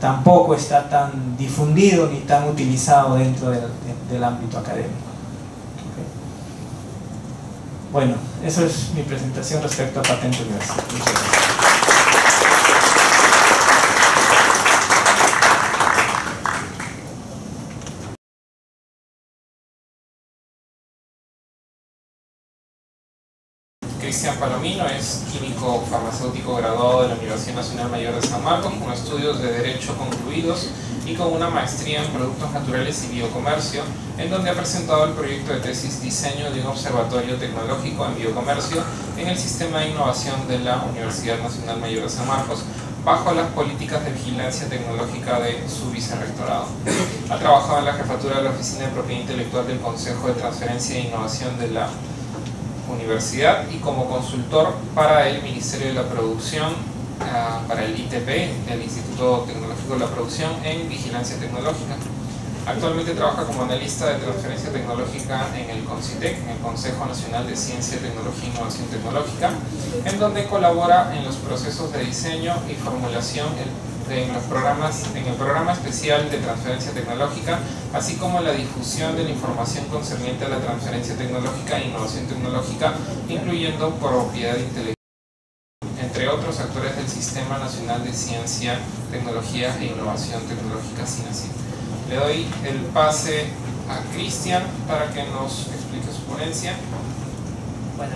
tampoco está tan difundido ni tan utilizado dentro del ámbito académico. Okay. Bueno, eso es mi presentación respecto a Patente Universal. Muchas gracias. Cristian Palomino es químico farmacéutico graduado de la Universidad Nacional Mayor de San Marcos, con estudios de Derecho concluidos y con una maestría en Productos Naturales y Biocomercio, en donde ha presentado el proyecto de tesis Diseño de un Observatorio Tecnológico en Biocomercio en el Sistema de Innovación de la Universidad Nacional Mayor de San Marcos, bajo las políticas de vigilancia tecnológica de su vicerrectorado. Ha trabajado en la jefatura de la Oficina de Propiedad Intelectual del Consejo de Transferencia e Innovación de la Universidad y como consultor para el Ministerio de la Producción, para el ITP, el Instituto Tecnológico de la Producción, en Vigilancia Tecnológica. Actualmente trabaja como analista de transferencia tecnológica en el CONCITEC, en el Consejo Nacional de Ciencia, Tecnología e Innovación Tecnológica, en donde colabora en los procesos de diseño y formulación en el programa especial de transferencia tecnológica, así como la difusión de la información concerniente a la transferencia tecnológica e innovación tecnológica, incluyendo propiedad intelectual, entre otros actores del Sistema Nacional de Ciencia, Tecnología e Innovación Tecnológica, SINACIT. Le doy el pase a Cristian para que nos explique su ponencia. Bueno,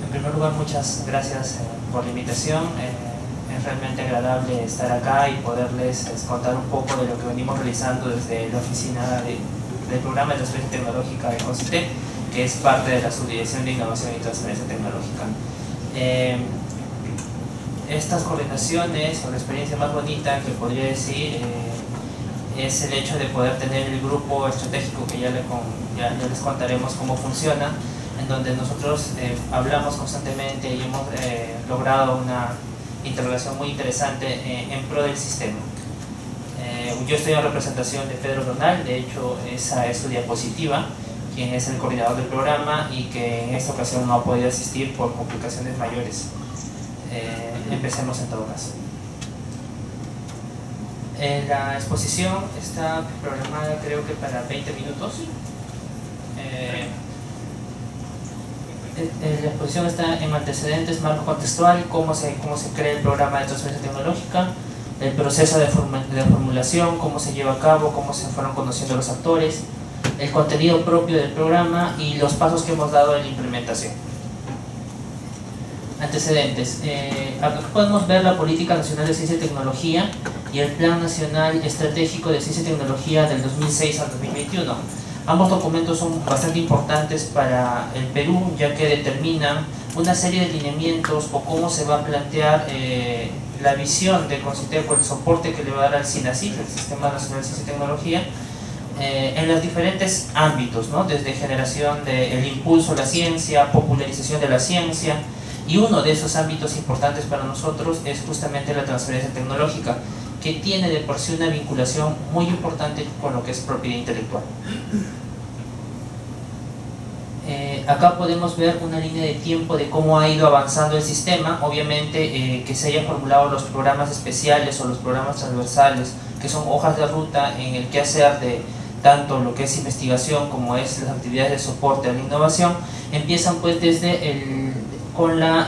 en primer lugar, muchas gracias por la invitación. Es realmente agradable estar acá y poderles contar un poco de lo que venimos realizando desde la oficina del programa de transferencia tecnológica de CONCITEC, que es parte de la Subdirección de Innovación y Transferencia Tecnológica. Estas coordinaciones, o la experiencia más bonita que podría decir, es el hecho de poder tener el grupo estratégico que ya les contaremos cómo funciona, en donde nosotros hablamos constantemente y hemos logrado una interrogación muy interesante en pro del sistema. Yo estoy en representación de Pedro Donal, de hecho esa es su diapositiva, quien es el coordinador del programa y que en esta ocasión no ha podido asistir por complicaciones mayores. Empecemos en todo caso. La exposición está programada creo que para 20 minutos. La exposición está en antecedentes, marco contextual, cómo se crea el programa de transferencia tecnológica, el proceso de formulación, cómo se lleva a cabo, cómo se fueron conociendo los actores, el contenido propio del programa y los pasos que hemos dado en la implementación. Antecedentes. Acá podemos ver la Política Nacional de Ciencia y Tecnología y el Plan Nacional Estratégico de Ciencia y Tecnología del 2006 al 2021. Ambos documentos son bastante importantes para el Perú, ya que determinan una serie de lineamientos o cómo se va a plantear la visión de CONCITEC o el soporte que le va a dar al SINACIT, el Sistema Nacional de Ciencia y Tecnología, en los diferentes ámbitos, ¿no? Desde generación del impulso a la ciencia, popularización de la ciencia, y uno de esos ámbitos importantes para nosotros es justamente la transferencia tecnológica, que tiene de por sí una vinculación muy importante con lo que es propiedad intelectual. Acá podemos ver una línea de tiempo de cómo ha ido avanzando el sistema. Obviamente que se hayan formulado los programas especiales o los programas transversales, que son hojas de ruta en el quehacer de tanto lo que es investigación como es las actividades de soporte a la innovación, empiezan pues desde con la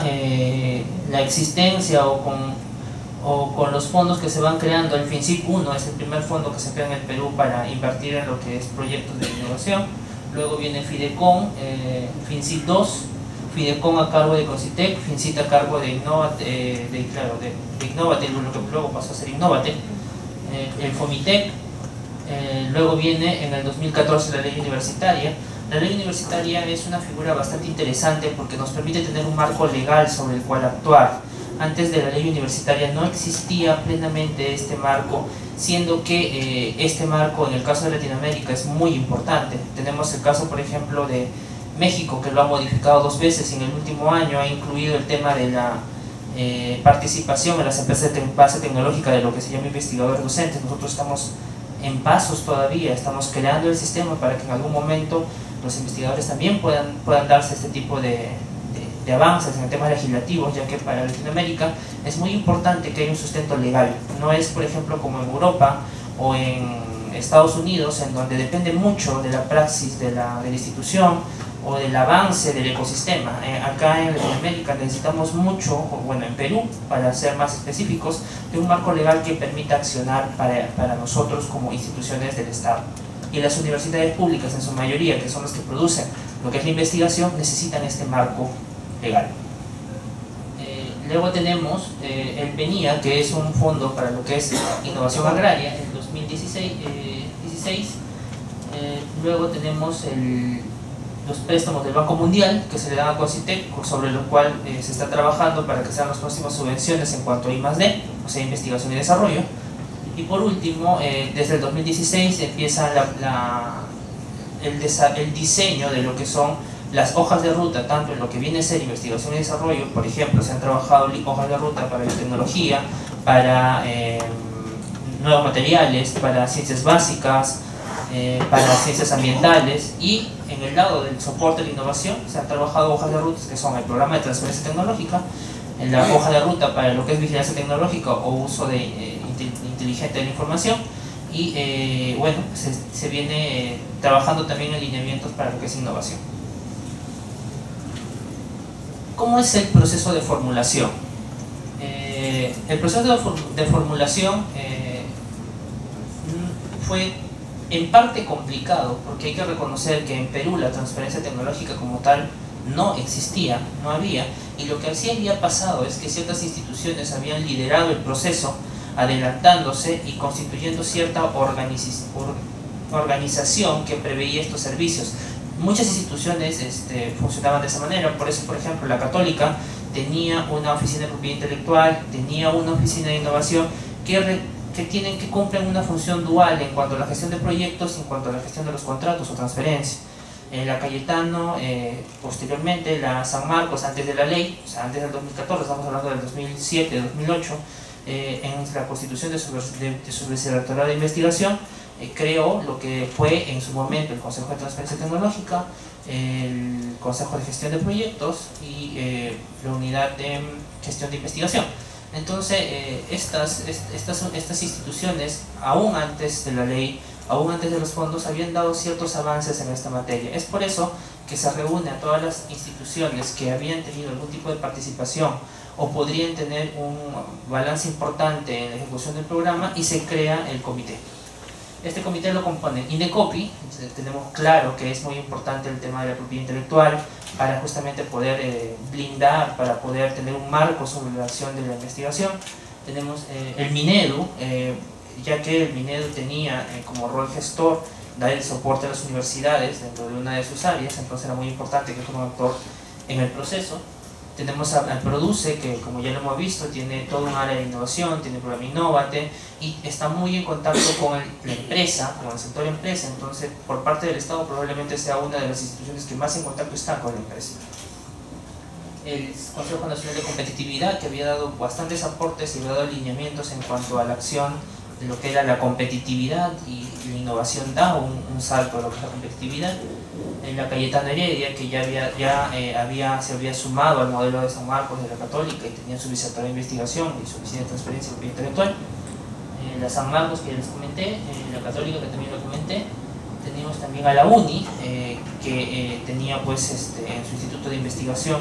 existencia o con los fondos que se van creando. El FINCIT 1 es el primer fondo que se crea en el Perú para invertir en lo que es proyectos de innovación. Luego viene FIDECON, FINCIT 2, FIDECON a cargo de CONCITEC, FINCIT a cargo de Innovate, lo que luego pasó a ser Innovate, el FOMITEC. Luego viene en el 2014 la ley universitaria. La ley universitaria es una figura bastante interesante porque nos permite tener un marco legal sobre el cual actuar. Antes de la ley universitaria no existía plenamente este marco, siendo que este marco en el caso de Latinoamérica es muy importante. Tenemos el caso, por ejemplo, de México, que lo ha modificado 2 veces y en el último año ha incluido el tema de la participación en las empresas de base tecnológica de lo que se llama investigadores docentes. Nosotros estamos en pasos todavía, estamos creando el sistema para que en algún momento los investigadores también puedan darse este tipo de avances en temas legislativos, ya que para Latinoamérica es muy importante que haya un sustento legal. No es, por ejemplo, como en Europa o en Estados Unidos, en donde depende mucho de la praxis de la institución o del avance del ecosistema. Acá en Latinoamérica necesitamos mucho, o bueno, en Perú, para ser más específicos, de un marco legal que permita accionar para nosotros como instituciones del Estado. Y las universidades públicas, en su mayoría, que son las que producen lo que es la investigación, necesitan este marco legal. Luego tenemos el PENIA, que es un fondo para lo que es innovación agraria, en 2016. Luego tenemos los préstamos del Banco Mundial, que se le dan a CONCITEC, sobre lo cual se está trabajando para que sean las próximas subvenciones en cuanto a I+D, o sea, investigación y desarrollo. Y por último, desde el 2016 empieza el diseño de lo que son las hojas de ruta, tanto en lo que viene a ser investigación y desarrollo. Por ejemplo, se han trabajado hojas de ruta para biotecnología, para nuevos materiales, para ciencias básicas, para ciencias ambientales, y en el lado del soporte de la innovación se han trabajado hojas de ruta que son el programa de transferencia tecnológica, en la hoja de ruta para lo que es vigilancia tecnológica o uso inteligente de la información, y bueno, se viene trabajando también en lineamientos para lo que es innovación. ¿Cómo es el proceso de formulación? El proceso de formulación fue en parte complicado, porque hay que reconocer que en Perú la transferencia tecnológica como tal no existía, no había, y lo que sí había pasado es que ciertas instituciones habían liderado el proceso, adelantándose y constituyendo cierta organización que preveía estos servicios. Muchas instituciones funcionaban de esa manera. Por eso, por ejemplo, la Católica tenía una oficina de propiedad intelectual, tenía una oficina de innovación que cumplen una función dual en cuanto a la gestión de proyectos y en cuanto a la gestión de los contratos o transferencias. La Cayetano, posteriormente la San Marcos, antes de la ley, o sea, antes del 2014, estamos hablando del 2007, 2008, en la constitución de su vicerrectorado de investigación, creó lo que fue en su momento el Consejo de Transferencia Tecnológica, el Consejo de Gestión de Proyectos y la Unidad de Gestión de Investigación. Entonces, estas instituciones, aún antes de la ley, aún antes de los fondos, habían dado ciertos avances en esta materia. Es por eso que se reúne a todas las instituciones que habían tenido algún tipo de participación o podrían tener un balance importante en la ejecución del programa, y se crea el comité. Este comité lo compone INDECOPI. Tenemos claro que es muy importante el tema de la propiedad intelectual para justamente poder blindar, para poder tener un marco sobre la acción de la investigación. Tenemos el MINEDU, ya que el MINEDU tenía como rol gestor dar el soporte a las universidades dentro de una de sus áreas, entonces era muy importante que fuera un actor en el proceso. Tenemos al PRODUCE, que como ya lo hemos visto, tiene todo un área de innovación, tiene el programa Innovate y está muy en contacto con la empresa, con el sector empresa. Entonces, por parte del Estado probablemente sea una de las instituciones que más en contacto está con la empresa. El Consejo Nacional de Competitividad, que había dado bastantes aportes y había dado alineamientos en cuanto a la acción de lo que era la competitividad, y la innovación da un salto a lo que es la competitividad. En la Cayetano Heredia, que se había sumado al modelo de San Marcos de la Católica y tenía su vicerrectorado de investigación y su oficina de transferencia y propiedad intelectual. La San Marcos, que ya les comenté, la Católica, que también lo comenté. Teníamos también a la UNI, que tenía pues en su instituto de investigación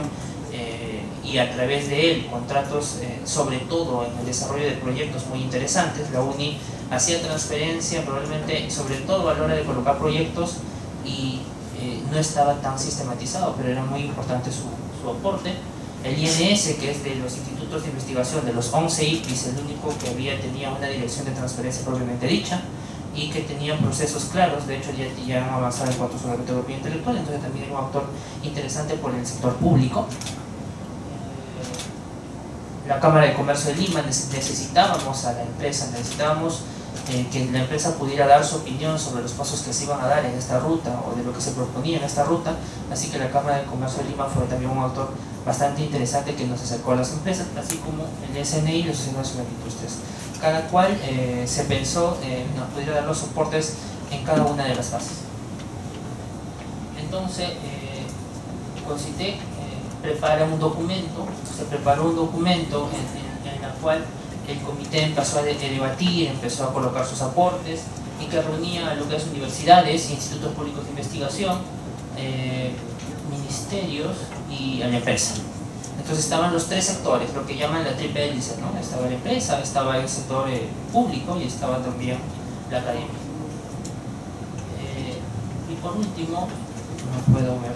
y a través de él contratos, sobre todo en el desarrollo de proyectos muy interesantes. La UNI hacía transferencia probablemente sobre todo a la hora de colocar proyectos, y no estaba tan sistematizado, pero era muy importante su aporte. El INS, que es de los institutos de investigación, de los 11 IPIs, el único que tenía una dirección de transferencia propiamente dicha y que tenía procesos claros. De hecho ya han avanzado en cuanto a su propiedad intelectual, entonces también es un actor interesante por el sector público. La Cámara de Comercio de Lima, necesitábamos a la empresa, necesitábamos que la empresa pudiera dar su opinión sobre los pasos que se iban a dar en esta ruta o de lo que se proponía en esta ruta, así que la Cámara de Comercio de Lima fue también un actor bastante interesante que nos acercó a las empresas, así como el SNI y la Sociedad Nacional de Industrias. Cada cual se pensó nos pudiera dar los soportes en cada una de las fases. Entonces, CONCITEC prepara un documento, se preparó un documento en el cual el comité empezó a debatir, empezó a colocar sus aportes, y que reunía a lo que es universidades, institutos públicos de investigación, ministerios y a la empresa. Entonces estaban los tres sectores, lo que llaman la triple hélice, ¿no? Estaba la empresa, estaba el sector público y estaba también la academia. Y por último, no puedo ver.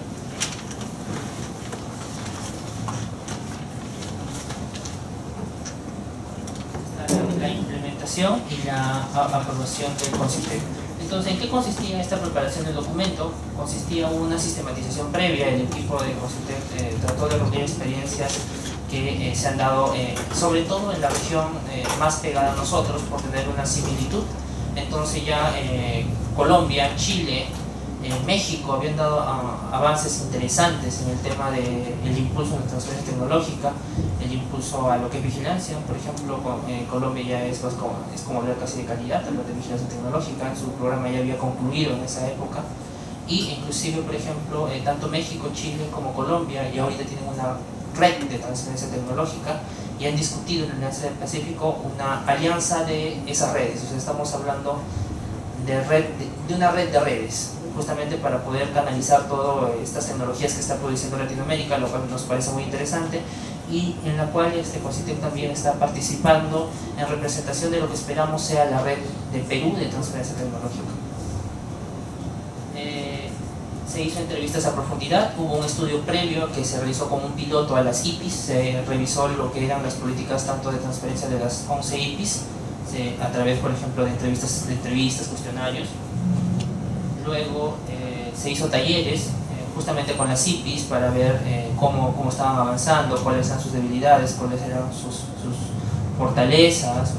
La implementación y la aprobación del CONCITEC. Entonces, ¿en qué consistía esta preparación del documento? Consistía en una sistematización previa. El equipo de CONCITEC trató de reunir experiencias que se han dado, sobre todo en la región más pegada a nosotros, por tener una similitud. Entonces ya Colombia, Chile, México habían dado avances interesantes en el tema del impulso de la transferencia tecnológica, el impulso a lo que es vigilancia. Por ejemplo, Colombia ya es como hablar casi de calidad, hablar de vigilancia tecnológica. Su programa ya había concluido en esa época, y inclusive, por ejemplo, tanto México, Chile como Colombia ya ahorita tienen una red de transferencia tecnológica y han discutido en la Alianza del Pacífico una alianza de esas redes. O sea, estamos hablando de una red de redes, justamente para poder canalizar todas estas tecnologías que está produciendo Latinoamérica, lo cual nos parece muy interesante, y en la cual CONCITEC también está participando en representación de lo que esperamos sea la red de Perú de transferencia tecnológica. Se hizo entrevistas a profundidad, hubo un estudio previo que se realizó como un piloto a las IPIs, se revisó lo que eran las políticas tanto de transferencia de las 11 IPIs, a través, por ejemplo, de entrevistas, cuestionarios. Luego se hizo talleres justamente con las IPIs para ver cómo estaban avanzando, cuáles eran sus debilidades, cuáles eran sus fortalezas.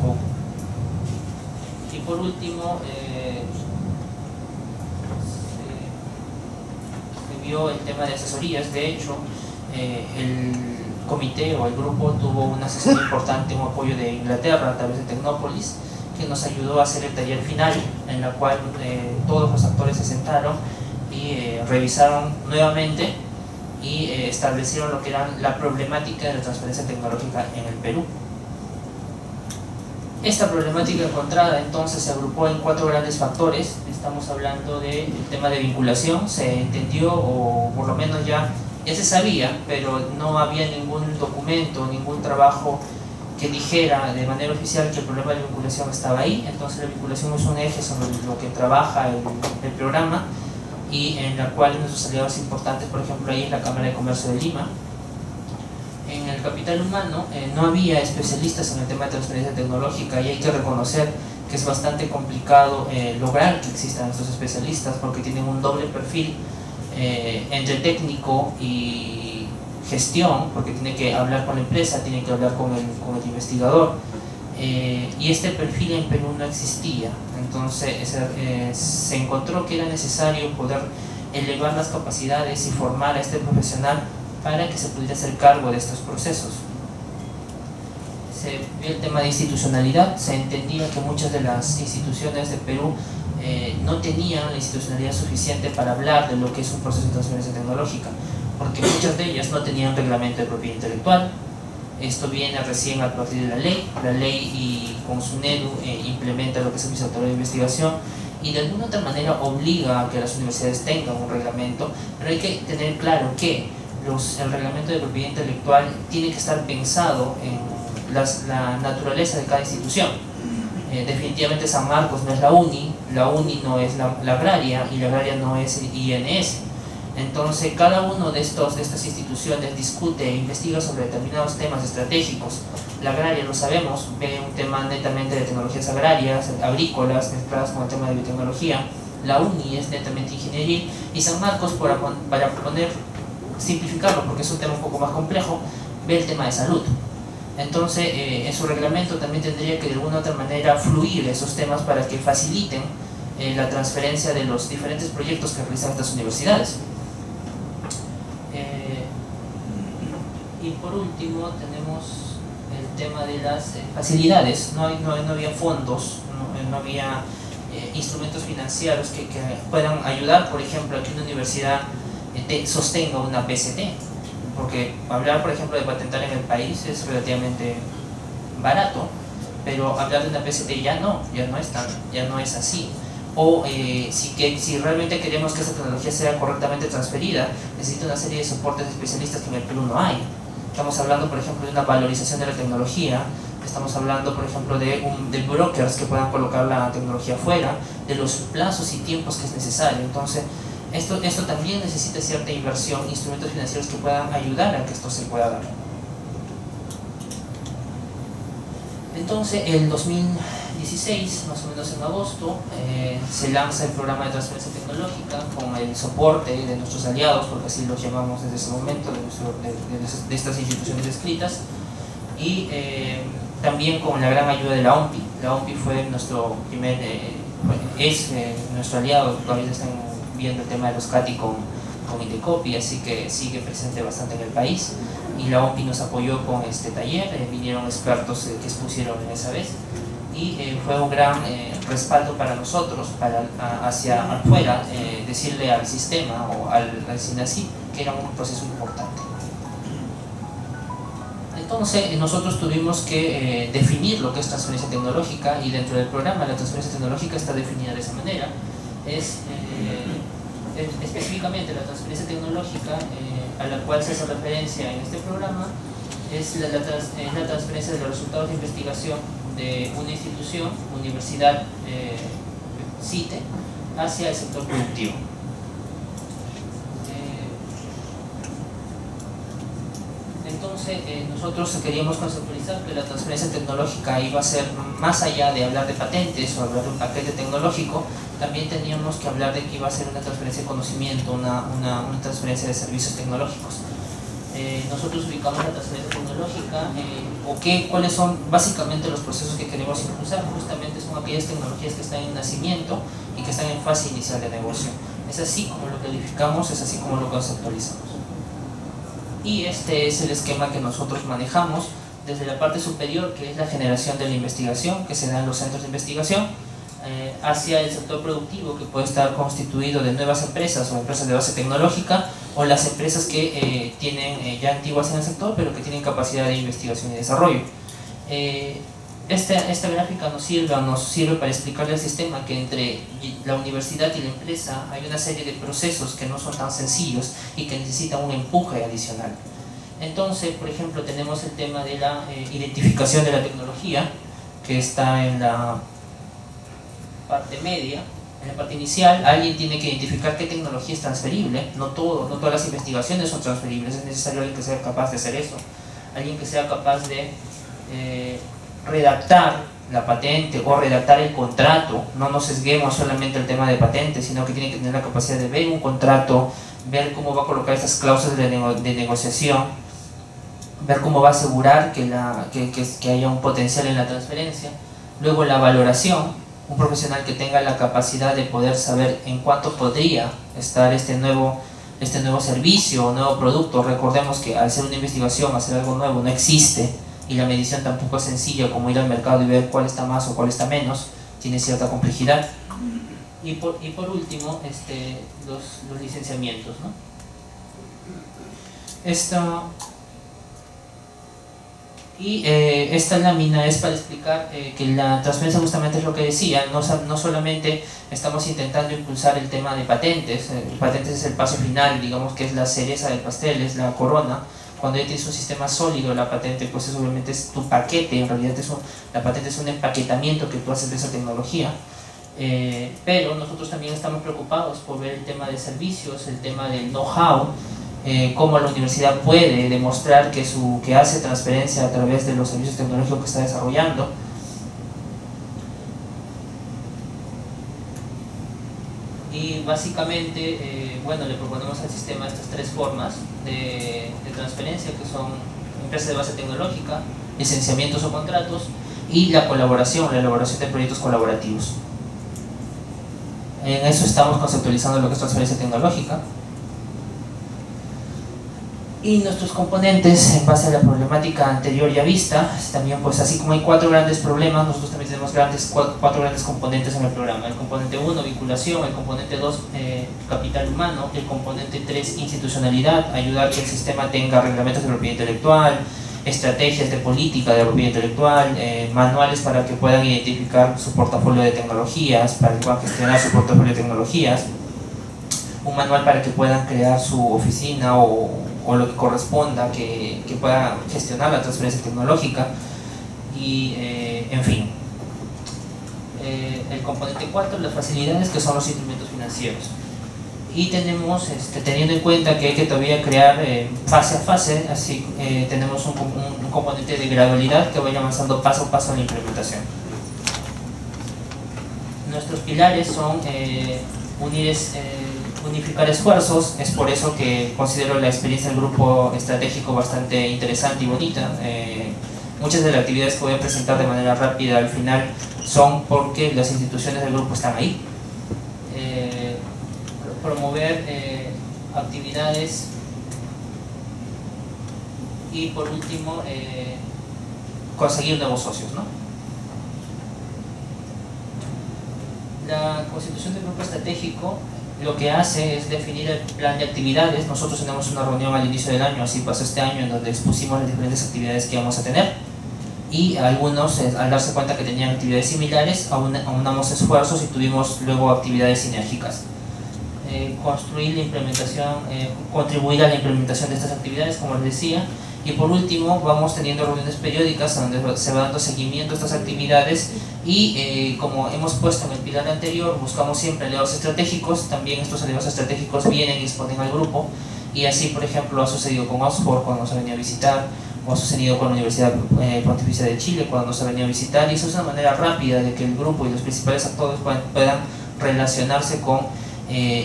Y por último, se vio el tema de asesorías. De hecho, el comité o el grupo tuvo una asesoría importante, un apoyo de Inglaterra a través de Tecnópolis, que nos ayudó a hacer el taller final, en la cual todos los actores se sentaron y revisaron nuevamente y establecieron lo que era la problemática de la transferencia tecnológica en el Perú. Esta problemática encontrada entonces se agrupó en 4 grandes factores. Estamos hablando del tema de vinculación. Se entendió, o por lo menos ya se sabía, pero no había ningún documento, ningún trabajo que dijera de manera oficial que el problema de la vinculación estaba ahí. Entonces la vinculación es un eje sobre lo que trabaja el programa, y en la cual nuestros aliados importantes, por ejemplo, ahí es la Cámara de Comercio de Lima. En el capital humano no había especialistas en el tema de transferencia tecnológica, y hay que reconocer que es bastante complicado lograr que existan estos especialistas, porque tienen un doble perfil entre técnico y gestión, porque tiene que hablar con la empresa, tiene que hablar con el investigador, y este perfil en Perú no existía. Entonces se encontró que era necesario poder elevar las capacidades y formar a este profesional para que se pudiera hacer cargo de estos procesos. Se vio el tema de institucionalidad. Se entendía que muchas de las instituciones de Perú no tenían la institucionalidad suficiente para hablar de lo que es un proceso de transferencia tecnológica, porque muchas de ellas no tenían reglamento de propiedad intelectual. Esto viene recién a partir de la ley y con SUNEDU implementa lo que es el Observatorio de Investigación, y de alguna otra manera obliga a que las universidades tengan un reglamento, pero hay que tener claro que el reglamento de propiedad intelectual tiene que estar pensado en la naturaleza de cada institución. Definitivamente San Marcos no es la UNI no es la agraria, y la agraria no es el INS. Entonces cada uno de estas instituciones discute e investiga sobre determinados temas estratégicos. La agraria, lo sabemos, ve un tema netamente de tecnologías agrarias, agrícolas, mezcladas con el tema de biotecnología. La UNI es netamente ingenieril, y San Marcos, para simplificarlo, porque es un tema un poco más complejo, ve el tema de salud. Entonces en su reglamento también tendría que de alguna u otra manera fluir esos temas para que faciliten la transferencia de los diferentes proyectos que realizan estas universidades. Y por último tenemos el tema de las facilidades. No había fondos, no había instrumentos financieros que puedan ayudar, por ejemplo, a que una universidad sostenga una PCT, porque hablar, por ejemplo, de patentar en el país es relativamente barato, pero hablar de una PCT ya no es así. o si realmente queremos que esa tecnología sea correctamente transferida, necesita una serie de soportes especialistas que en el Perú no hay. Estamos hablando, por ejemplo, de una valorización de la tecnología, estamos hablando, por ejemplo, de brokers que puedan colocar la tecnología afuera, de los plazos y tiempos que es necesario. Entonces, esto también necesita cierta inversión, instrumentos financieros que puedan ayudar a que esto se pueda dar. Entonces, el 2016, más o menos en agosto, se lanza el programa de transferencia tecnológica con el soporte de nuestros aliados, porque así los llamamos desde ese momento, de estas instituciones descritas, y también con la gran ayuda de la OMPI. La OMPI fue nuestro primer, nuestro aliado, todavía están viendo el tema de los CATI con Indecopi, así que sigue presente bastante en el país, y la OMPI nos apoyó con este taller, vinieron expertos que expusieron en esa vez, y fue un gran respaldo para nosotros, hacia afuera, decirle al sistema o al SINACYT que era un proceso importante. Entonces nosotros tuvimos que definir lo que es transferencia tecnológica, y dentro del programa la transferencia tecnológica está definida de esa manera. Específicamente la transferencia tecnológica a la cual se hace referencia en este programa es la transferencia de los resultados de investigación de una institución, universidad, CITE, hacia el sector productivo. Entonces nosotros queríamos conceptualizar que la transferencia tecnológica iba a ser más allá de hablar de patentes o hablar de un paquete tecnológico, también teníamos que hablar de que iba a ser una transferencia de conocimiento, una transferencia de servicios tecnológicos. Nosotros ubicamos la transferencia tecnológica cuáles son básicamente los procesos que queremos impulsar. Justamente son aquellas tecnologías que están en nacimiento y que están en fase inicial de negocio. Es así como lo calificamos, es así como lo conceptualizamos. Y este es el esquema que nosotros manejamos desde la parte superior, que es la generación de la investigación que se da en los centros de investigación, hacia el sector productivo, que puede estar constituido de nuevas empresas o empresas de base tecnológica, o las empresas que tienen ya antiguas en el sector pero que tienen capacidad de investigación y desarrollo. Esta gráfica nos sirve para explicarle al sistema que entre la universidad y la empresa hay una serie de procesos que no son tan sencillos y que necesitan un empuje adicional. Entonces, por ejemplo, tenemos el tema de la identificación de la tecnología, que está en la parte media. En la parte inicial, alguien tiene que identificar qué tecnología es transferible. No todas las investigaciones son transferibles, es necesario alguien que sea capaz de hacer eso, alguien que sea capaz de redactar la patente o redactar el contrato. No nos sesguemos solamente el tema de patentes, sino que tiene que tener la capacidad de ver un contrato, ver cómo va a colocar estas cláusulas de negociación, ver cómo va a asegurar que haya un potencial en la transferencia. Luego la valoración, un profesional que tenga la capacidad de poder saber en cuánto podría estar este nuevo servicio o nuevo producto. Recordemos que al ser una investigación, hacer algo nuevo no existe, y la medición tampoco es sencilla como ir al mercado y ver cuál está más o cuál está menos, tiene cierta complejidad. Y por último, los licenciamientos, ¿no? Esta lámina es para explicar que la transferencia justamente es lo que decía, no solamente estamos intentando impulsar el tema de patentes. Patentes es el paso final, digamos que es la cereza del pastel, es la corona. Cuando ya tienes un sistema sólido, la patente pues obviamente es tu paquete, en realidad la patente es un empaquetamiento que tú haces de esa tecnología. Pero nosotros también estamos preocupados por ver el tema de servicios, el tema del know-how, cómo la universidad puede demostrar que hace transferencia a través de los servicios tecnológicos que está desarrollando. Y básicamente, bueno, le proponemos al sistema estas tres formas de transferencia, que son empresas de base tecnológica, licenciamientos o contratos, y la elaboración de proyectos colaborativos. En eso estamos conceptualizando lo que es transferencia tecnológica. Y nuestros componentes, en base a la problemática anterior ya vista, también pues así como hay 4 grandes problemas, nosotros también tenemos 4 grandes componentes en el programa. El componente 1, vinculación; el componente 2, capital humano; el componente 3, institucionalidad, ayudar que el sistema tenga reglamentos de propiedad intelectual, estrategias de política de propiedad intelectual, manuales para que puedan identificar su portafolio de tecnologías, para que puedan gestionar su portafolio de tecnologías, un manual para que puedan crear su oficina o lo que corresponda, que pueda gestionar la transferencia tecnológica y en fin. El componente 4, las facilidades, que son los instrumentos financieros. Y tenemos, teniendo en cuenta que hay que todavía crear fase a fase, así tenemos un componente de gradualidad que vaya avanzando paso a paso en la implementación. Nuestros pilares son unificar esfuerzos. Es por eso que considero la experiencia del grupo estratégico bastante interesante y bonita. Muchas de las actividades que voy a presentar de manera rápida al final son porque las instituciones del grupo están ahí. Promover actividades y por último conseguir nuevos socios, ¿no? La constitución del grupo estratégico lo que hace es definir el plan de actividades. Nosotros tenemos una reunión al inicio del año, así pasó este año, en donde expusimos las diferentes actividades que íbamos a tener, y algunos, al darse cuenta que tenían actividades similares, aunamos esfuerzos y tuvimos luego actividades sinérgicas. Construir la implementación, contribuir a la implementación de estas actividades, como les decía, y por último vamos teniendo reuniones periódicas donde se va dando seguimiento a estas actividades y como hemos puesto en el pilar anterior, buscamos siempre aliados estratégicos. También estos aliados estratégicos vienen y exponen al grupo, y así por ejemplo ha sucedido con Oxford cuando nos ha venido a visitar, o ha sucedido con la Universidad Pontificia de Chile cuando nos ha venido a visitar, y eso es una manera rápida de que el grupo y los principales actores puedan relacionarse con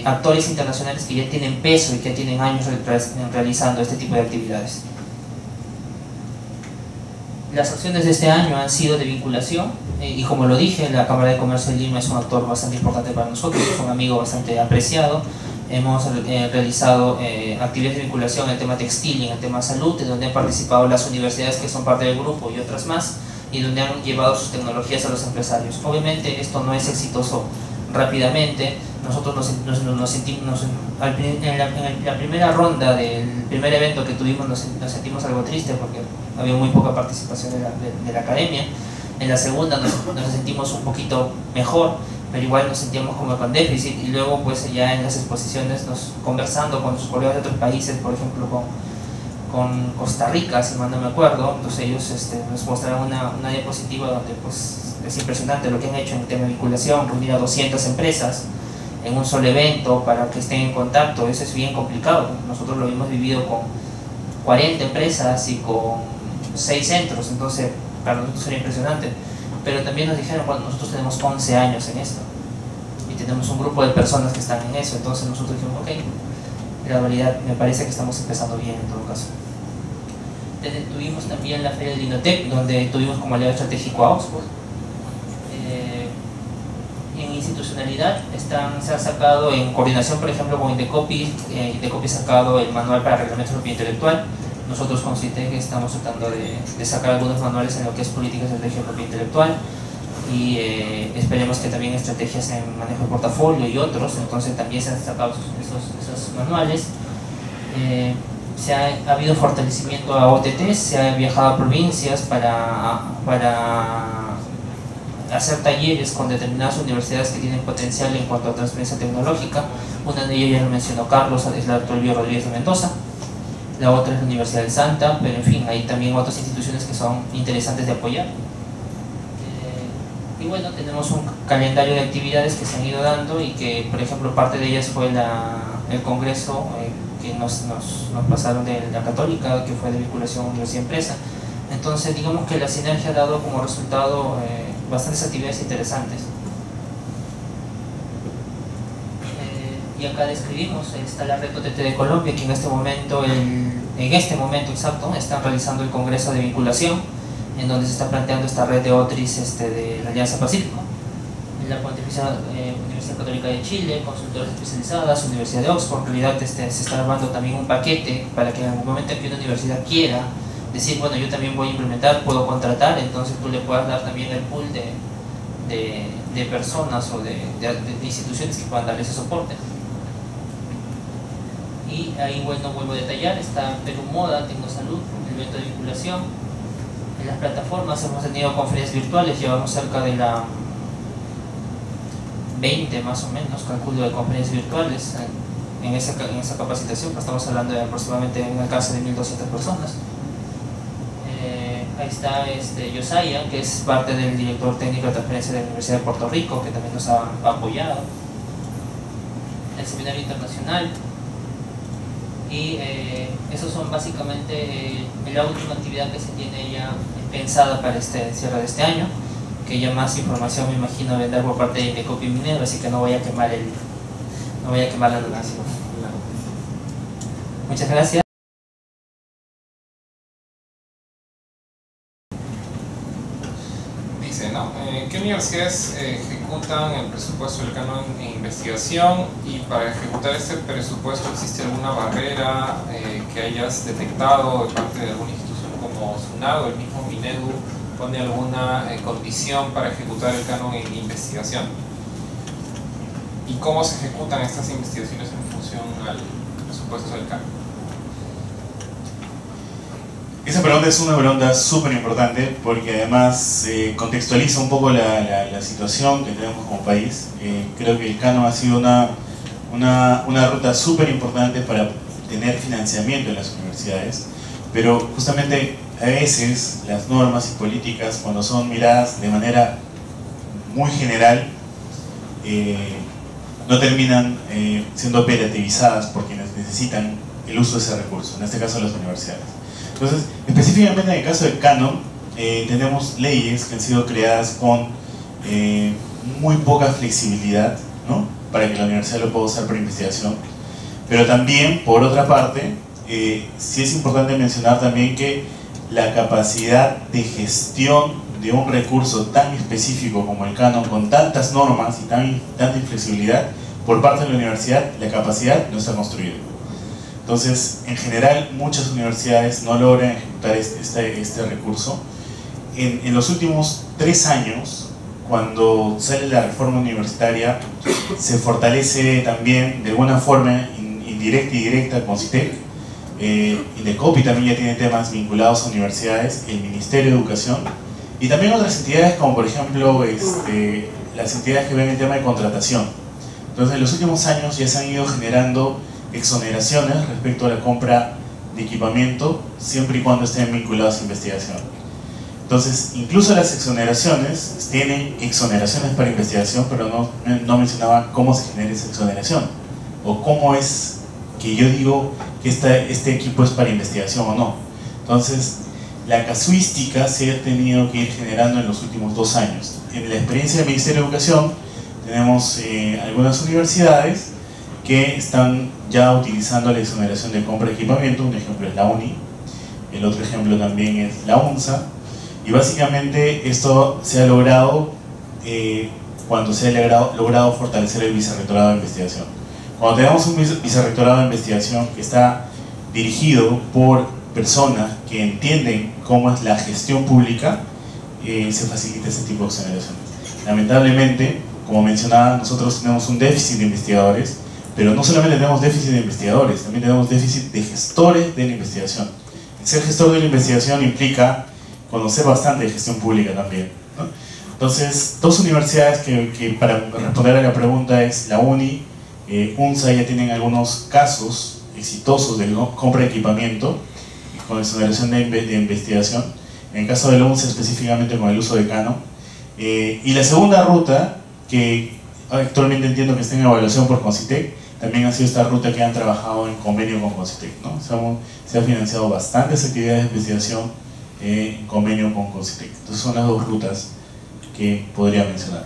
actores internacionales que ya tienen peso y que tienen años realizando este tipo de actividades. Las acciones de este año han sido de vinculación y como lo dije, la Cámara de Comercio de Lima es un actor bastante importante para nosotros, es un amigo bastante apreciado. Hemos realizado actividades de vinculación en el tema textil y en el tema salud, en donde han participado las universidades que son parte del grupo y otras más, y donde han llevado sus tecnologías a los empresarios. Obviamente esto no es exitoso rápidamente. Nosotros nos sentimos, en la primera ronda del primer evento que tuvimos nos sentimos algo tristes porque había muy poca participación de la academia. En la segunda nos sentimos un poquito mejor, pero igual nos sentíamos como con déficit, y luego pues ya en las exposiciones conversando con nuestros colegas de otros países, por ejemplo con Costa Rica, si mal no me acuerdo, entonces ellos nos mostraron una diapositiva donde pues es impresionante lo que han hecho en el tema de vinculación, reunir a 200 empresas en un solo evento para que estén en contacto. Eso es bien complicado. Nosotros lo hemos vivido con 40 empresas y con 6 centros, entonces para nosotros era impresionante. Pero también nos dijeron, bueno, nosotros tenemos 11 años en esto y tenemos un grupo de personas que están en eso, entonces nosotros dijimos, ok, en la realidad me parece que estamos empezando bien en todo caso. Tuvimos también la feria del Inotec, donde tuvimos como aliado estratégico a Oxford. En institucionalidad se han sacado, en coordinación por ejemplo con Indecopy, Indecopy ha sacado el manual para reglamentos de propiedad intelectual. Nosotros con CITEC estamos tratando de sacar algunos manuales en lo que es política y estrategia de propiedad intelectual, y esperemos que también estrategias en manejo de portafolio y otros. Entonces también se han sacado esos manuales. Ha habido fortalecimiento a OTT, se ha viajado a provincias para hacer talleres con determinadas universidades que tienen potencial en cuanto a transferencia tecnológica. Una de ellas ya lo mencionó Carlos, es la Dr. Elvio Rodríguez de Mendoza. La otra es la Universidad del Santa, pero en fin, hay también otras instituciones que son interesantes de apoyar. Y bueno, tenemos un calendario de actividades que se han ido dando, y que por ejemplo parte de ellas fue el congreso que nos pasaron de la Católica, que fue de vinculación universidad-empresa. Entonces digamos que la sinergia ha dado como resultado bastantes actividades interesantes. Y acá describimos, está la red OTT de Colombia, que en este momento exacto, están realizando el congreso de vinculación, en donde se está planteando esta red de OTRIS de la Alianza Pacífico. La Pontificia Universidad Católica de Chile, consultoras especializadas, Universidad de Oxford. En realidad se está armando también un paquete para que en algún momento que una universidad quiera decir, bueno, yo también voy a implementar, puedo contratar, entonces tú le puedas dar también el pool de personas o de instituciones que puedan darle ese soporte. Y ahí, bueno, vuelvo a detallar, está Perú Moda, Tecnosalud, evento de vinculación. En las plataformas hemos tenido conferencias virtuales, llevamos cerca de la 20 más o menos, calculo, de conferencias virtuales en esa capacitación, pues estamos hablando de aproximadamente, en el caso de 1.200 personas. Ahí está Josiah, que es parte del director técnico de transferencia de la Universidad de Puerto Rico, que también nos ha apoyado. El seminario internacional. Y esos son básicamente la última actividad que se tiene ya pensada para este cierre de este año, que ya más información me imagino vendrá por parte de Indecopy Minedo, así que no voy a quemar la noticia. Muchas gracias. Dice, ¿no? ¿Qué universidades ejecutan el presupuesto del canon en investigación? Y para ejecutar este presupuesto, ¿existe alguna barrera que hayas detectado de parte de alguna institución como SUNAT o el mismo Minedu? ¿Pone alguna condición para ejecutar el canon en investigación? ¿Y cómo se ejecutan estas investigaciones en función al presupuesto del canon? Esa pregunta es una pregunta súper importante porque además contextualiza un poco la situación que tenemos como país. Creo que el canon ha sido una ruta súper importante para tener financiamiento en las universidades, pero justamente a veces las normas y políticas, cuando son miradas de manera muy general, no terminan siendo operativizadas por quienes necesitan el uso de ese recurso, en este caso las universidades. Entonces, específicamente en el caso del canon, tenemos leyes que han sido creadas con muy poca flexibilidad, ¿no?, para que la universidad lo pueda usar para investigación. Pero también, por otra parte, sí es importante mencionar también que la capacidad de gestión de un recurso tan específico como el canon, con tantas normas y tanta inflexibilidad, por parte de la universidad, la capacidad no está construida. Entonces, en general, muchas universidades no logran ejecutar este recurso. En los últimos 3 años, cuando sale la reforma universitaria, se fortalece también, de alguna forma indirecta y directa, con CITEC. Indecopy también ya tiene temas vinculados a universidades, el Ministerio de Educación, y también otras entidades como, por ejemplo, las entidades que ven el tema de contratación. Entonces, en los últimos años ya se han ido generando exoneraciones respecto a la compra de equipamiento, siempre y cuando estén vinculados a investigación. Entonces, incluso las exoneraciones tienen exoneraciones para investigación, pero no mencionaba cómo se genera esa exoneración, o cómo es que yo digo que este equipo es para investigación o no. Entonces, la casuística se ha tenido que ir generando en los últimos 2 años. En la experiencia del Ministerio de Educación tenemos algunas universidades que están ya utilizando la exoneración de compra de equipamiento. Un ejemplo es la UNI, el otro ejemplo también es la UNSA, y básicamente esto se ha logrado cuando se ha logrado fortalecer el vicerrectorado de investigación. Cuando tenemos un vicerrectorado de investigación que está dirigido por personas que entienden cómo es la gestión pública, se facilita ese tipo de exoneraciones. Lamentablemente, como mencionaba, nosotros tenemos un déficit de investigadores, pero no solamente tenemos déficit de investigadores, también tenemos déficit de gestores de la investigación. Ser gestor de la investigación implica conocer bastante de gestión pública también, ¿no? Entonces, 2 universidades que para responder a la pregunta es la UNI, UNSA, ya tienen algunos casos exitosos de compra de equipamiento con exoneración de investigación. En el caso de la UNSA específicamente con el uso de canon. Y la segunda ruta, que actualmente entiendo que está en evaluación por CONCITEC, también ha sido esta ruta que han trabajado en convenio con CONCITEC, ¿no? Se ha financiado bastantes actividades de investigación en convenio con CONCITEC. Entonces son las 2 rutas que podría mencionar.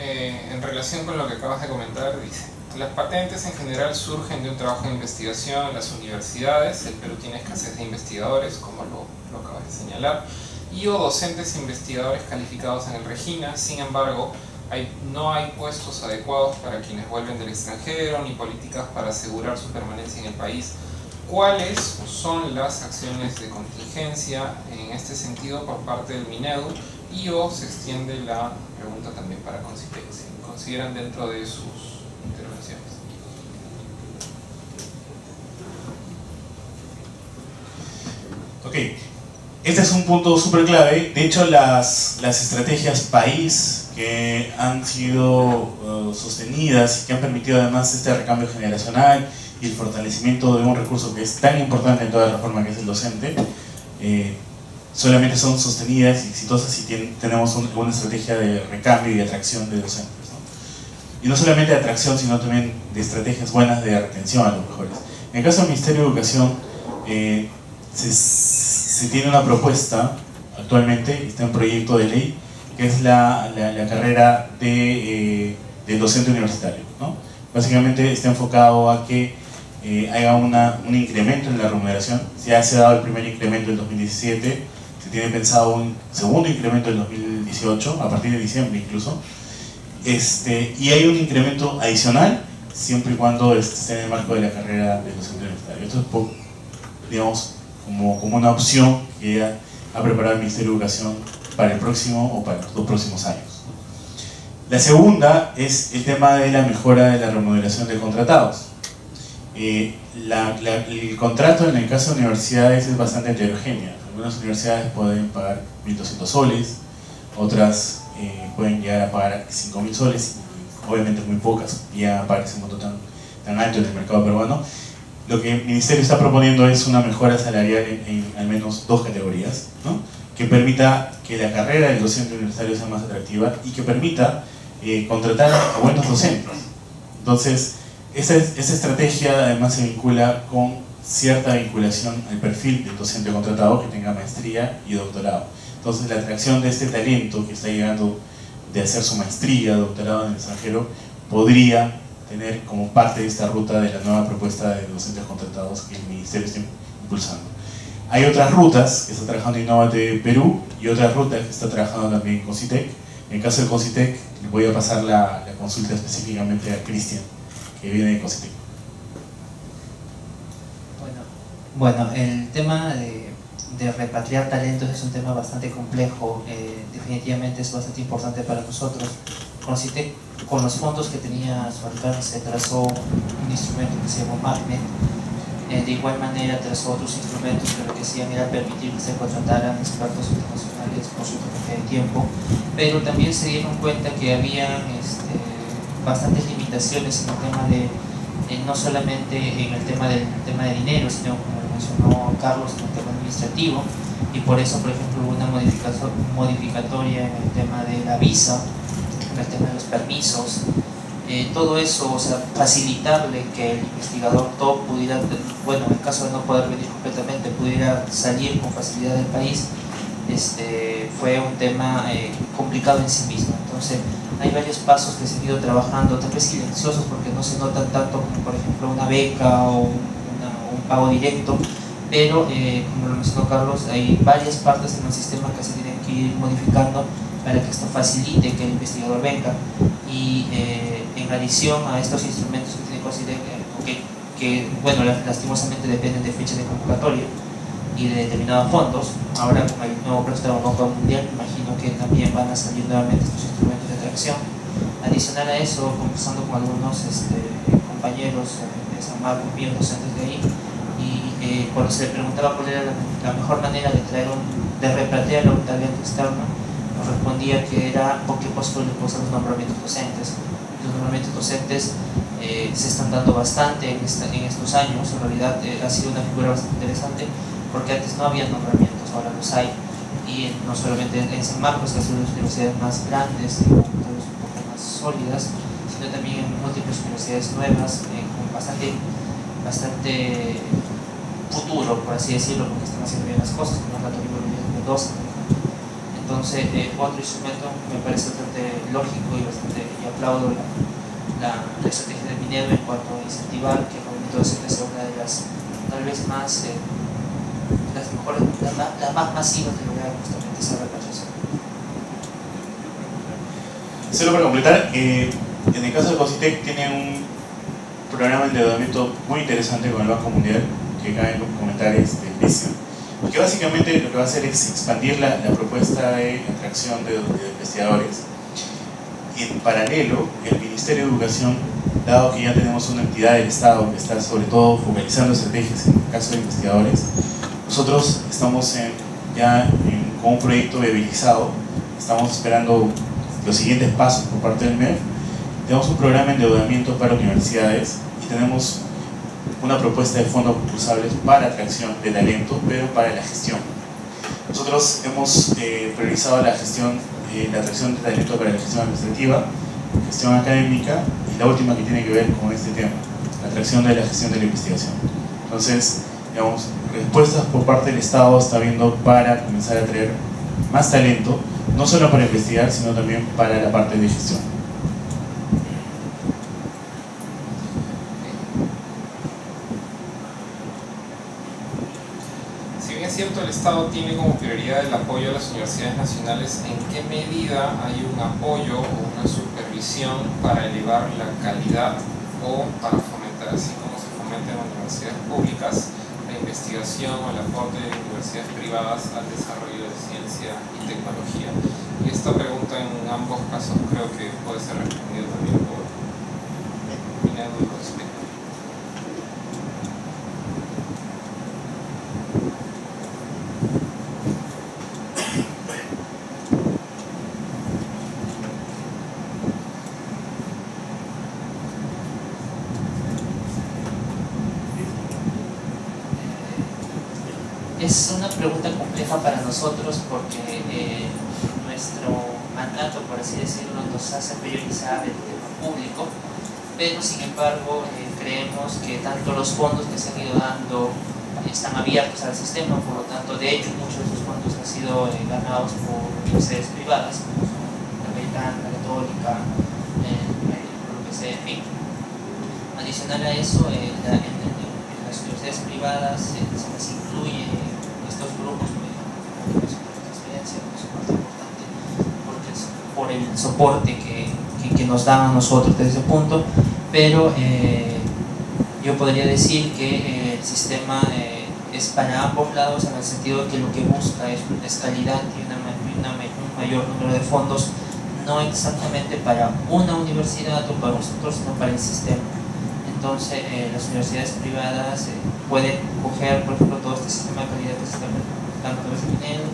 En relación con lo que acabas de comentar, dice: las patentes en general surgen de un trabajo de investigación en las universidades. El Perú tiene escasez de investigadores, como lo acabas de señalar, y o docentes e investigadores calificados en el Regina. Sin embargo, no hay puestos adecuados para quienes vuelven del extranjero, ni políticas para asegurar su permanencia en el país. ¿Cuáles son las acciones de contingencia en este sentido por parte del Minedu? Y o se extiende la pregunta también para CONCITEC, si consideran dentro de sus intervenciones. Ok, este es un punto súper clave. De hecho, las estrategias país que han sido sostenidas y que han permitido además este recambio generacional y el fortalecimiento de un recurso que es tan importante en toda la reforma, que es el docente, solamente son sostenidas y exitosas si tenemos una estrategia de recambio y de atracción de docentes, ¿no? Y no solamente de atracción, sino también de estrategias buenas de retención a los mejores. En el caso del Ministerio de Educación, se tiene una propuesta actualmente, está en proyecto de ley, que es la carrera del docente universitario, ¿no? Básicamente está enfocado a que haya un incremento en la remuneración. Ya se ha dado el primer incremento en 2017, se tiene pensado un segundo incremento en 2018, a partir de diciembre incluso, y hay un incremento adicional siempre y cuando esté en el marco de la carrera del docente universitario. Esto es, digamos, como una opción que ya ha preparado el Ministerio de Educación para el próximo o para los 2 próximos años. La segunda es el tema de la mejora de la remuneración de contratados. El contrato en el caso de universidades es bastante heterogéneo. Algunas universidades pueden pagar 1.200 soles, otras pueden llegar a pagar 5.000 soles, obviamente muy pocas llegan a pagar ese monto tan alto en el mercado peruano. Lo que el Ministerio está proponiendo es una mejora salarial en al menos 2 categorías, ¿no? Que permita que la carrera del docente universitario sea más atractiva y que permita contratar a buenos docentes. Entonces, esa estrategia además se vincula con cierta vinculación al perfil del docente contratado que tenga maestría y doctorado. Entonces, la atracción de este talento que está llegando de hacer su maestría, doctorado en el extranjero, podría tener como parte de esta ruta de la nueva propuesta de docentes contratados que el Ministerio está impulsando. Hay otras rutas que está trabajando Innovate Perú y otras rutas que está trabajando también Concitec. En el caso de Concitec, le voy a pasar la consulta específicamente a Cristian, que viene de Concitec. Bueno, el tema de repatriar talentos es un tema bastante complejo, definitivamente es bastante importante para nosotros. Concitec, con los fondos que tenía a su alcance, trazó un instrumento que se llamó Magnet. De igual manera trazó otros instrumentos que lo que hacían era permitir que se contrataran expertos internacionales por cierta cantidad de tiempo, pero también se dieron cuenta que había bastantes limitaciones en el tema no solamente en el tema de dinero, sino como lo mencionó Carlos, en el tema administrativo, y por eso, por ejemplo, hubo una modificatoria en el tema de la visa, en el tema de los permisos. Todo eso, o sea, facilitarle que el investigador top pudiera, bueno, en el caso de no poder venir completamente, pudiera salir con facilidad del país, fue un tema complicado en sí mismo. Entonces, hay varios pasos que se han ido trabajando, tal vez silenciosos porque no se notan tanto como, por ejemplo, una beca o un pago directo, pero, como lo mencionó Carlos, hay varias partes en el sistema que se tienen que ir modificando para que esto facilite que el investigador venga. Y en adición a estos instrumentos que tiene Concitec, que bueno, lastimosamente dependen de fechas de convocatoria y de determinados fondos, ahora con el nuevo préstamo Banco Mundial, imagino que también van a salir nuevamente estos instrumentos de atracción. Adicional a eso, conversando con algunos compañeros de San Marcos, bien docentes de ahí, y cuando se le preguntaba cuál era la mejor manera de repatriar a un talento externo, nos respondía que era porque postuló los nombramientos docentes. Los nombramientos docentes se están dando bastante en estos años. En realidad ha sido una figura bastante interesante porque antes no había nombramientos, ahora los hay, y no solamente en San Marcos, que es una de las universidades más grandes y tal vez un poco más sólidas, sino también en múltiples universidades nuevas con bastante futuro, por así decirlo, porque están haciendo bien las cosas, como es la Tecnología de Mendoza. Entonces, otro instrumento me parece bastante lógico y aplaudo la estrategia del Minedo en cuanto a incentivar que el movimiento docente sea una de las tal vez más las mejores, las más masivas de lograr justamente esa repatriación. Solo para completar, en el caso de Concitec tiene un programa de endeudamiento muy interesante con el Banco Mundial, que acaba de comentar Cristian, que básicamente lo que va a hacer es expandir la propuesta de atracción de investigadores. Y en paralelo, el Ministerio de Educación, dado que ya tenemos una entidad del Estado que está sobre todo focalizando estrategias en el caso de investigadores, Nosotros estamos con un proyecto viabilizado, estamos esperando los siguientes pasos por parte del MEF. Tenemos un programa de endeudamiento para universidades y tenemos una propuesta de fondos concursables para atracción de talento, pero para la gestión. Nosotros hemos priorizado la atracción de talento para la gestión administrativa, gestión académica y la última que tiene que ver con este tema, la atracción de la gestión de la investigación. Entonces, digamos, respuestas por parte del Estado está viendo para comenzar a traer más talento, no solo para investigar, sino también para la parte de gestión. Si bien es cierto, el Estado tiene como prioridad el apoyo a las universidades nacionales, ¿en qué medida hay un apoyo o una supervisión para elevar la calidad o para fomentar, así como se fomenta en universidades públicas, la investigación o el aporte de universidades privadas al desarrollo de ciencia y tecnología? Y esta pregunta en ambos casos creo que puede ser respondida también por Pinedo y Rospe. Es una pregunta compleja para nosotros porque nuestro mandato, por así decirlo, nos hace priorizar el tema público, pero sin embargo creemos que tanto los fondos que se han ido dando están abiertos al sistema, por lo tanto, de hecho, muchos de esos fondos han sido ganados por universidades privadas, como la Americana, la Católica, lo que sea, en fin. Adicional a eso, en las universidades privadas se les incluye estos grupos de experiencia, que es parte importante porque es por el soporte que nos dan a nosotros desde ese punto, pero yo podría decir que el sistema es para ambos lados, en el sentido de que lo que busca es calidad y un mayor número de fondos, no exactamente para una universidad o para un sector, sino para el sistema. Entonces, las universidades privadas pueden coger, por ejemplo, todo este sistema de calidad que se está dando a través de Pinedo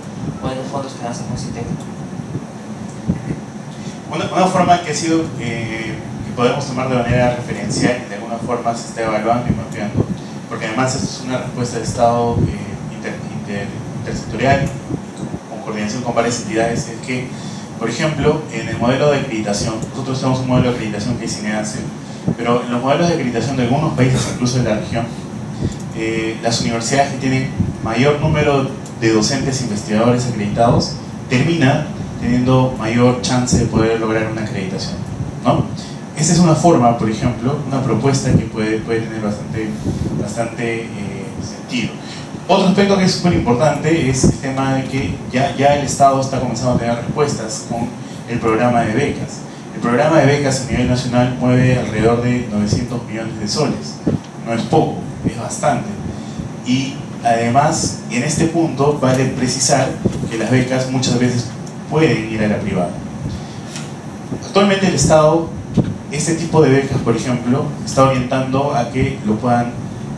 o de los fondos que hacen CONCITEC. Una forma que ha sido que podemos tomar de manera referencial y de alguna forma se está evaluando y mapeando, porque además esto es una respuesta de Estado intersectorial con coordinación con varias entidades, es que, por ejemplo, en el modelo de acreditación, nosotros tenemos un modelo de acreditación que es INEACE, pero en los modelos de acreditación de algunos países, incluso de la región, las universidades que tienen mayor número de docentes investigadores acreditados terminan teniendo mayor chance de poder lograr una acreditación, ¿no? Esa es una forma, por ejemplo, una propuesta que puede tener bastante sentido. Otro aspecto que es súper importante es el tema de que ya el Estado está comenzando a tener respuestas con el programa de becas. El programa de becas a nivel nacional mueve alrededor de 900 millones de soles. No es poco, es bastante. Y además, en este punto vale precisar que las becas muchas veces pueden ir a la privada. Actualmente el Estado, este tipo de becas, por ejemplo, está orientando a que lo puedan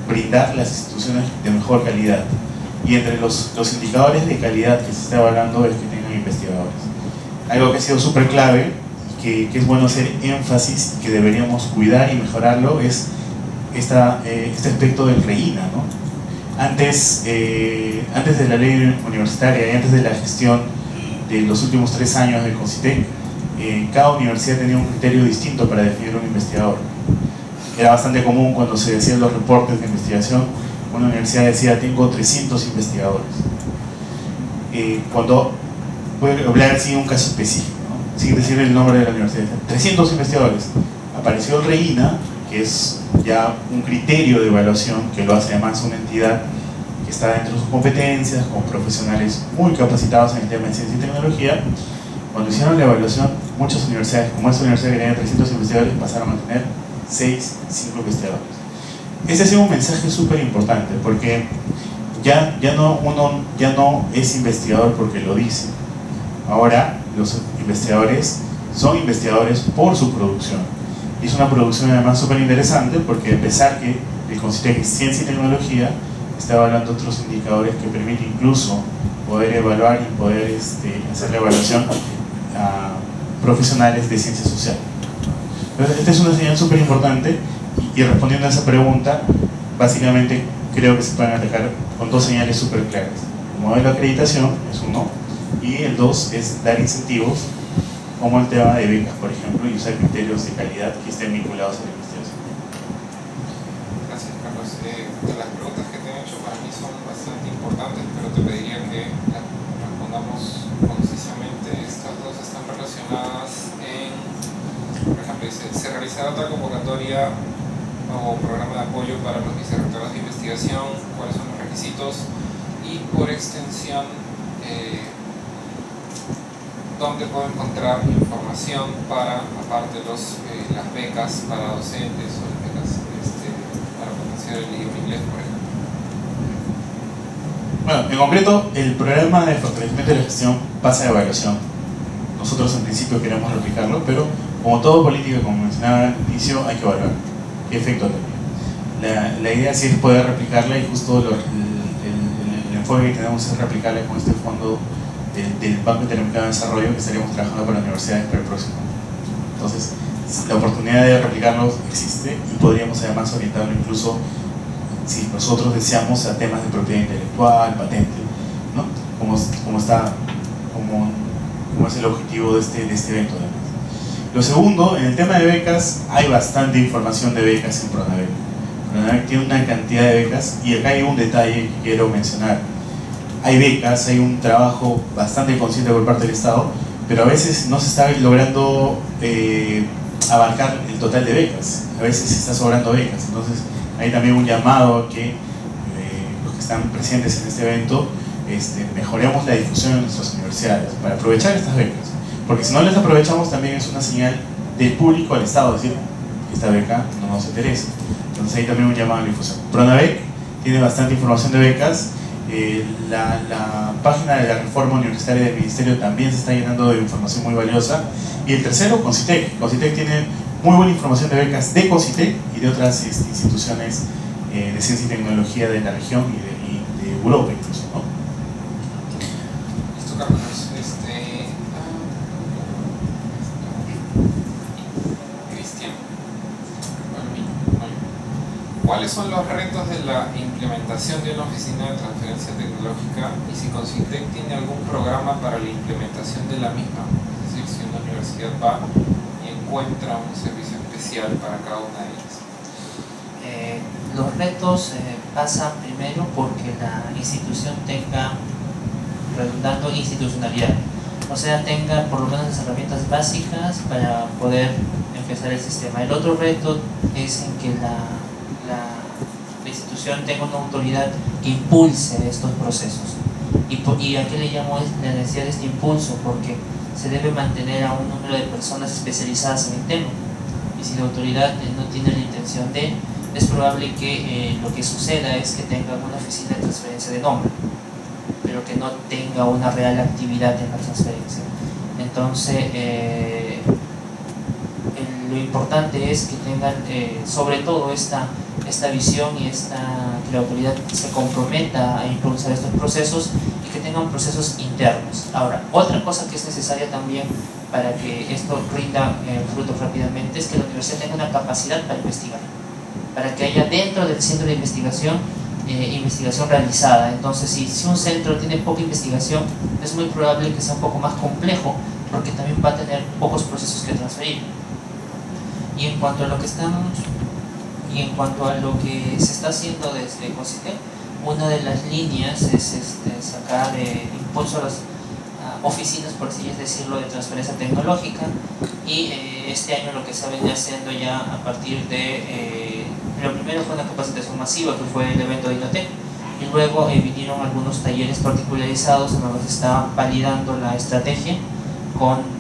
brindar las instituciones de mejor calidad. Y entre los indicadores de calidad que se está evaluando es que tengan investigadores. Algo que ha sido súper clave, que es bueno hacer énfasis y que deberíamos cuidar y mejorarlo, es este aspecto del REINA, ¿no? Antes de la ley universitaria y antes de la gestión de los últimos 3 años del CONCITEC, cada universidad tenía un criterio distinto para definir un investigador. Era bastante común cuando se decían los reportes de investigación, una universidad decía: tengo 300 investigadores. Cuando puede hablar así un caso específico, ¿no? Sin decir el nombre de la universidad, 300 investigadores. Apareció el REINA, que es ya un criterio de evaluación que lo hace además una entidad que está dentro de sus competencias, con profesionales muy capacitados en el tema de ciencia y tecnología. Cuando hicieron la evaluación, muchas universidades, como esta universidad que tenía 300 investigadores, pasaron a tener 5 investigadores. Ese ha sido un mensaje súper importante, porque uno ya no es investigador porque lo dice. Ahora los investigadores son investigadores por su producción. Y es una producción además súper interesante, porque a pesar que el CONCITEC es ciencia y tecnología, está evaluando otros indicadores que permiten incluso poder evaluar y poder hacer la evaluación a profesionales de ciencia social. Entonces, esta es una señal súper importante y respondiendo a esa pregunta, básicamente creo que se pueden atacar con dos señales súper claras. El modelo de acreditación es uno, y el dos es dar incentivos, como el tema de becas, por ejemplo, y usar criterios de calidad que estén vinculados a la investigación. Gracias, Carlos. Las preguntas que te he hecho para mí son bastante importantes, pero te pediría que las respondamos concisamente. Estas dos están relacionadas en, por ejemplo, se realizará otra convocatoria o programa de apoyo para los vicerrectores de investigación, cuáles son los requisitos y por extensión dónde puedo encontrar información para, aparte de las becas para docentes o las becas para potenciar el idioma inglés, por ejemplo. Bueno, en concreto, el programa de fortalecimiento de la gestión pasa de evaluación. Nosotros en principio queremos replicarlo, pero como todo política, como mencionaba al inicio, hay que evaluar qué efecto tiene. La idea sí es poder replicarla, y justo el enfoque que tenemos es replicarla con este fondo del Banco Interamericano de Desarrollo que estaríamos trabajando para universidades para el próximo año. Entonces, la oportunidad de replicarlo existe y podríamos además orientarlo incluso, si nosotros deseamos, a temas de propiedad intelectual, patente, ¿no? Como es el objetivo de este evento. Lo segundo, en el tema de becas, hay bastante información de becas en Pronavec. Pronavec tiene una cantidad de becas, y acá hay un detalle que quiero mencionar. Hay becas, hay un trabajo bastante consciente por parte del Estado, pero a veces no se está logrando abarcar el total de becas. A veces se está sobrando becas. Entonces hay también un llamado a que los que están presentes en este evento mejoremos la difusión en nuestras universidades para aprovechar estas becas, porque si no las aprovechamos también es una señal del público al Estado, decir, esta beca no nos interesa. Entonces hay también un llamado a la difusión. Pronavec tiene bastante información de becas. La página de la reforma universitaria del Ministerio también se está llenando de información muy valiosa. Y el tercero, CONCITEC. CONCITEC tiene muy buena información de becas de CONCITEC y de otras instituciones de ciencia y tecnología de la región y de Europa incluso, ¿no? Listo, Carlos. Cristian, ¿cuáles son los retos de la implementación de una oficina de transferencia tecnológica y si CONCITEC tiene algún programa para la implementación de la misma? Es decir, si una universidad va y encuentra un servicio especial para cada una de ellas. Los retos pasan primero porque la institución tenga, redundando, institucionalidad. O sea, tenga por lo menos las herramientas básicas para poder empezar el sistema. El otro reto es en que la institución tenga una autoridad que impulse estos procesos. ¿Y a qué le llamo la necesidad de este impulso? Porque se debe mantener a un número de personas especializadas en el tema. Y si la autoridad no tiene la intención de, es probable que lo que suceda es que tenga una oficina de transferencia de nombre, pero que no tenga una real actividad en la transferencia. Entonces, lo importante es que tengan sobre todo esta visión y que la autoridad se comprometa a impulsar estos procesos y que tengan procesos internos. Ahora, otra cosa que es necesaria también para que esto rinda frutos rápidamente es que la universidad tenga una capacidad para investigar, para que haya dentro del centro de investigación realizada. Entonces, si un centro tiene poca investigación, es muy probable que sea un poco más complejo, porque también va a tener pocos procesos que transferir. Y en cuanto a lo que se está haciendo desde CONCITEC, una de las líneas es sacar impulso a las oficinas, por así decirlo, de transferencia tecnológica. Y este año lo que se ha venido haciendo ya a partir de lo primero fue una capacitación masiva, que fue el evento de INOTEC, y luego vinieron algunos talleres particularizados en donde se está validando la estrategia.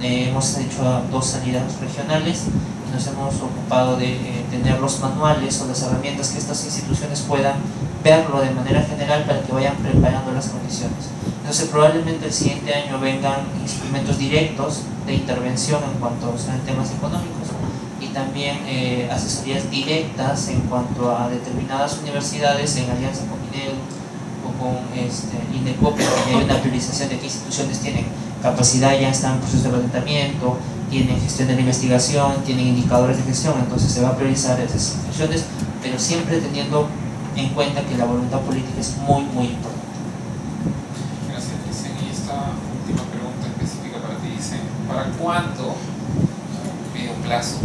Hemos hecho 2 salidas regionales y nos hemos ocupado de tener los manuales o las herramientas que estas instituciones puedan verlo de manera general para que vayan preparando las condiciones. Entonces probablemente el siguiente año vengan instrumentos directos de intervención en cuanto sean temas económicos, y también asesorías directas en cuanto a determinadas universidades en alianza con INEDU o con INDECOPI, que hay una priorización de qué instituciones tienen capacidad, ya están en proceso de patentamiento, tienen gestión de la investigación, tienen indicadores de gestión, entonces se va a priorizar esas instituciones, pero siempre teniendo en cuenta que la voluntad política es muy, muy importante. Gracias, Cristian. Y esta última pregunta específica para ti dice, ¿para cuándo, pide un plazo,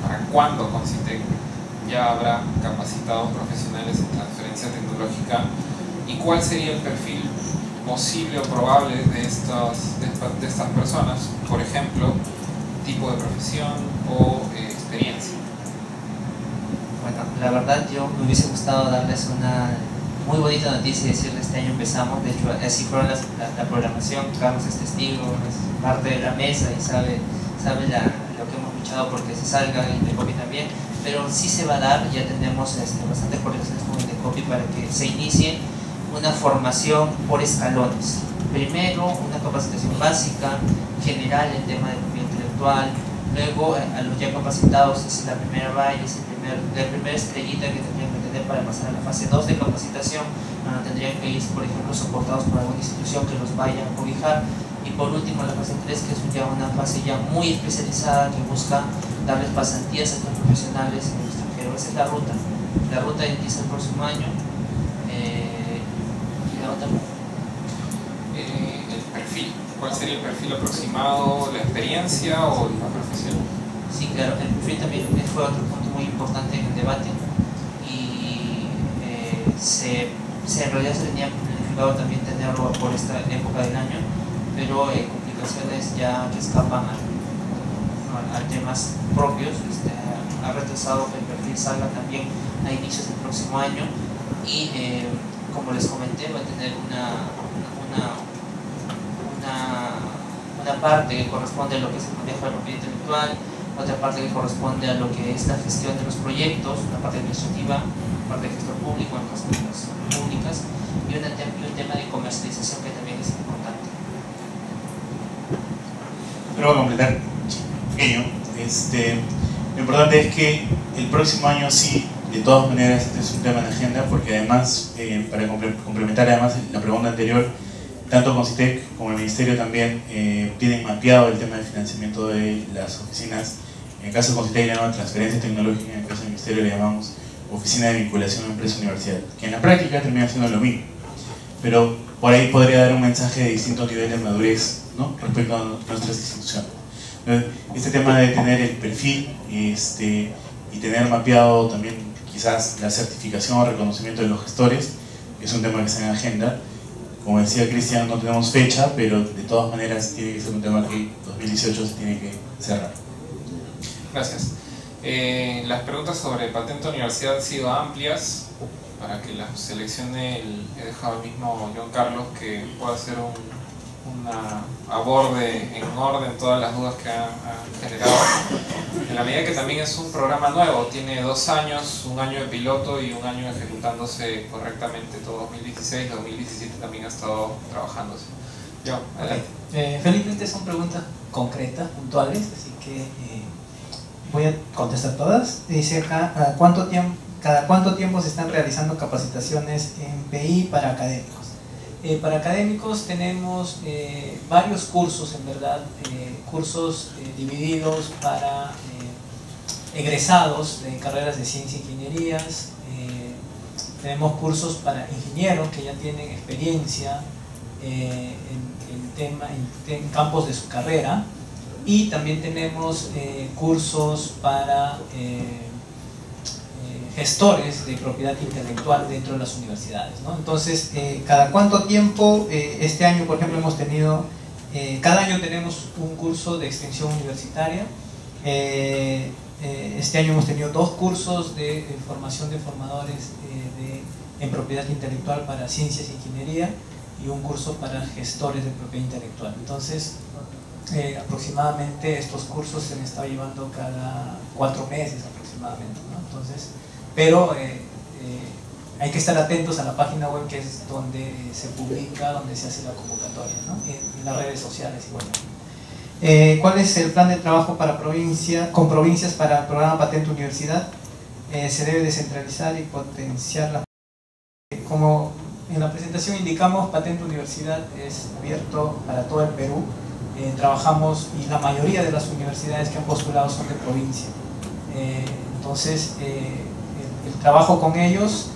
para cuándo CONCITEC ya habrá capacitados profesionales en transferencia tecnológica y cuál sería el perfil posible o probable de estas personas? Por ejemplo, tipo de profesión o experiencia. Bueno, la verdad yo me hubiese gustado darles una muy bonita noticia y decirles este año empezamos. De hecho así fueron la programación. Carlos es testigo, es parte de la mesa y sabe lo que hemos luchado porque se salga, y INDECOPI también, pero sí se va a dar. Ya tenemos bastantes coordinaciones con INDECOPI para que se inicie una formación por escalones. Primero una capacitación básica, general en tema de propiedad intelectual, luego a los ya capacitados es la primera valla, es la primera estrellita que tendrían que tener para pasar a la fase 2 de capacitación, donde tendrían que ir, por ejemplo, soportados por alguna institución que los vaya a cobijar, y por último la fase 3, que es ya una fase ya muy especializada que busca darles pasantías a estos profesionales en el extranjero. Esa es la ruta inicia el próximo año. El perfil, ¿cuál sería el perfil aproximado? ¿La experiencia o la profesión? Sí, claro, el perfil también fue otro punto muy importante en el debate y en realidad se tenía planificado también tenerlo por esta época del año, pero complicaciones ya que escapan a temas propios ha retrasado que el perfil salga también a inicios del próximo año y como les comenté va a tener una parte que corresponde a lo que es el manejo de la propiedad intelectual, otra parte que corresponde a lo que es la gestión de los proyectos, una parte administrativa, una parte de gestor público en caso de las públicas y un tema de comercialización que también es importante. Pero voy a completar pequeño. Lo importante es que el próximo año sí, de todas maneras, este es un tema en agenda, porque además, para complementar además la pregunta anterior, tanto CONCITEC como el Ministerio también tienen mapeado el tema del financiamiento de las oficinas. En el caso de CONCITEC le llamamos transferencia tecnológica, en el caso del Ministerio le llamamos oficina de vinculación empresa-universidad, que en la práctica termina siendo lo mismo. Pero por ahí podría dar un mensaje de distinto nivel de madurez, ¿no?, respecto a nuestras instituciones. Este tema de tener el perfil y tener mapeado también quizás la certificación o reconocimiento de los gestores es un tema que está en agenda. Como decía Cristian, no tenemos fecha, pero de todas maneras tiene que ser un tema que 2018 se tiene que cerrar. Gracias. Las preguntas sobre patente universidad han sido amplias para que las seleccione. He dejado el mismo John Carlos que pueda hacer una aborde en orden todas las dudas que han generado. En la medida que también es un programa nuevo, tiene 2 años, un año de piloto y un año ejecutándose correctamente. Todo 2016, 2017 también ha estado trabajándose. Yo, adelante. Felizmente son preguntas concretas, puntuales, así que voy a contestar todas. Dice acá, ¿cada cuánto tiempo se están realizando capacitaciones en PI para académicos? Para académicos tenemos varios cursos, en verdad, cursos divididos para egresados de carreras de ciencia e ingenierías. Tenemos cursos para ingenieros que ya tienen experiencia en campos de su carrera, y también tenemos cursos para gestores de propiedad intelectual dentro de las universidades, ¿no? Entonces, ¿cada cuánto tiempo? Este año, por ejemplo, hemos tenido, cada año tenemos un curso de extensión universitaria. Este año hemos tenido 2 cursos de formación de formadores en propiedad intelectual para ciencias e ingeniería, y un curso para gestores de propiedad intelectual. Entonces, aproximadamente estos cursos se han estado llevando cada 4 meses aproximadamente, ¿no? Entonces, pero hay que estar atentos a la página web, que es donde se publica, donde se hace la convocatoria, ¿no? En las redes sociales igual. ¿Cuál es el plan de trabajo con provincias para el programa Patente Universidad? Se debe descentralizar y potenciar la... Como en la presentación indicamos, Patente Universidad es abierto para todo el Perú. Trabajamos, y la mayoría de las universidades que han postulado son de provincia. Entonces, el trabajo con ellos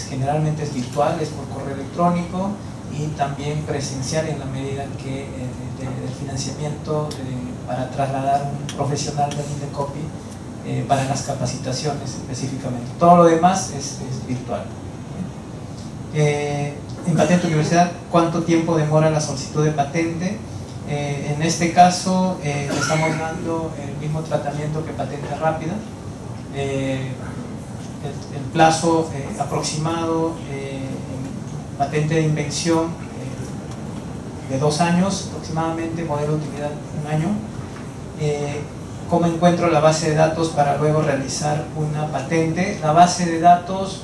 generalmente es virtual, es por correo electrónico y también presencial en la medida que del financiamiento para trasladar un profesional del Indecopi para las capacitaciones específicamente. Todo lo demás es virtual. En Patente Universidad, ¿cuánto tiempo demora la solicitud de patente? En este caso le estamos dando el mismo tratamiento que patente rápida. El plazo aproximado en patente de invención de 2 años aproximadamente, modelo de utilidad 1 año. ¿Cómo encuentro la base de datos para luego realizar una patente? La base de datos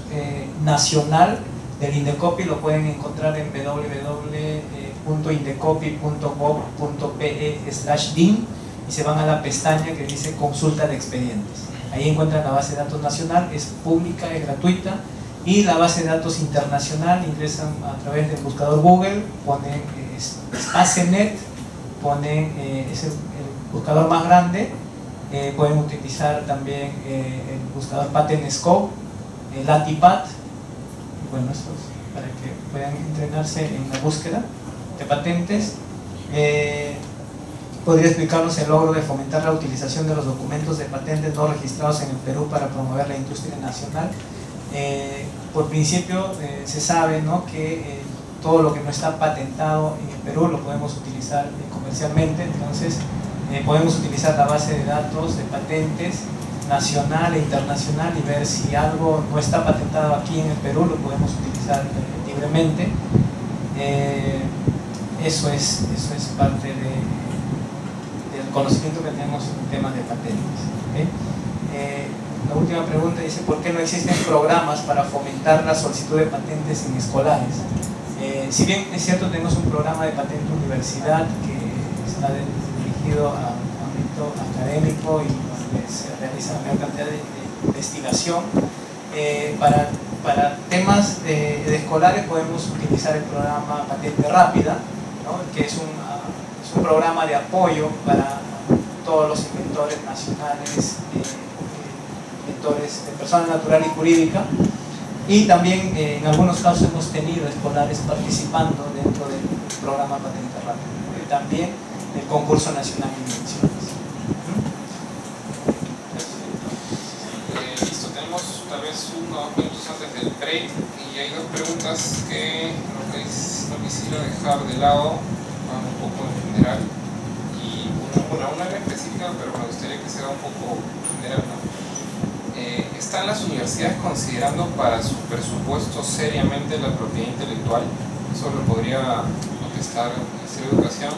nacional del Indecopi lo pueden encontrar en www.indecopi.gov.pe/din y se van a la pestaña que dice consulta de expedientes. Ahí encuentran la base de datos nacional, es pública, es gratuita, y la base de datos internacional ingresan a través del buscador Google, ponen SpaceNet, ponen es el buscador más grande, pueden utilizar también el buscador PatentScope, el Latipat. Bueno, esto es para que puedan entrenarse en la búsqueda de patentes. Podría explicarnos el logro de fomentar la utilización de los documentos de patentes no registrados en el Perú para promover la industria nacional. Por principio se sabe, ¿no?, que todo lo que no está patentado en el Perú lo podemos utilizar comercialmente. Entonces podemos utilizar la base de datos de patentes nacional e internacional y ver si algo no está patentado aquí en el Perú, lo podemos utilizar libremente. Eso es parte del conocimiento que tenemos en temas de patentes. La última pregunta dice: ¿por qué no existen programas para fomentar la solicitud de patentes en escolares? Si bien es cierto, tenemos un programa de patente universidad que está dirigido a ámbito académico y se realiza una gran cantidad de investigación. Para temas de escolares podemos utilizar el programa Patente Rápida, ¿no?, que es un programa de apoyo para todos los inventores nacionales, inventores de persona natural y jurídica, y también en algunos casos hemos tenido escolares participando dentro del programa Patente Rápida, también el concurso nacional de invenciones. Listo, tenemos tal vez 1 o 2 minutos antes del break y hay 2 preguntas que no quisiera dejar de lado, un poco en general, y una era específica, pero me gustaría que sea un poco general, ¿no? ¿Están las universidades considerando para su presupuesto seriamente la propiedad intelectual? Eso lo podría contestar el Ministerio de Educación,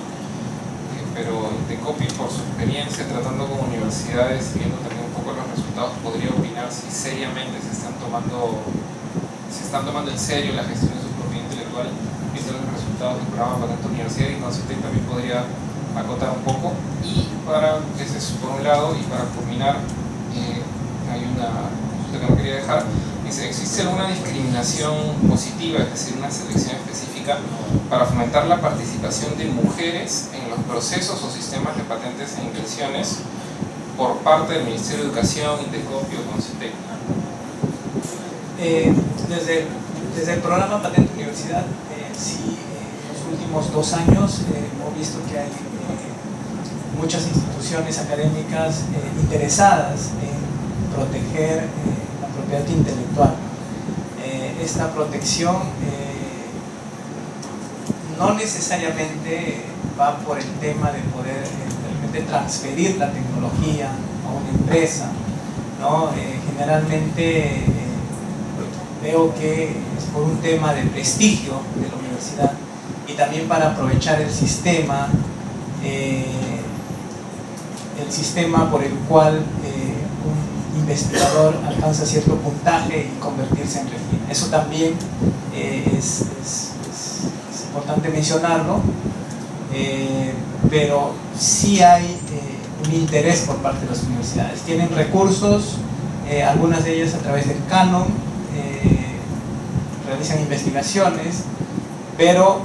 pero Indecopi, por su experiencia tratando con universidades, viendo también un poco los resultados, podría opinar si seriamente se están tomando en serio la gestión de su propiedad intelectual, viendo los resultados del programa Patente Universidad, y CONCITEC también podría acotar un poco. Y ese es por un lado, y para culminar, hay una cosa que no quería dejar. Dice: ¿existe alguna discriminación positiva, es decir, una selección específica para fomentar la participación de mujeres en los procesos o sistemas de patentes e invenciones por parte del Ministerio de Educación, Indecopi o CONCITEC? Desde el programa Patente Universidad, sí, en los últimos 2 años hemos visto que hay muchas instituciones académicas interesadas en proteger la propiedad intelectual. Esta protección no necesariamente va por el tema de poder realmente transferir la tecnología a una empresa, ¿no? Generalmente veo que es por un tema de prestigio de la universidad y también para aprovechar el sistema por el cual un investigador alcanza cierto puntaje y convertirse en refin. Eso también es importante mencionarlo. pero sí hay un interés por parte de las universidades. Tienen recursos, algunas de ellas a través del canon, realizan investigaciones, pero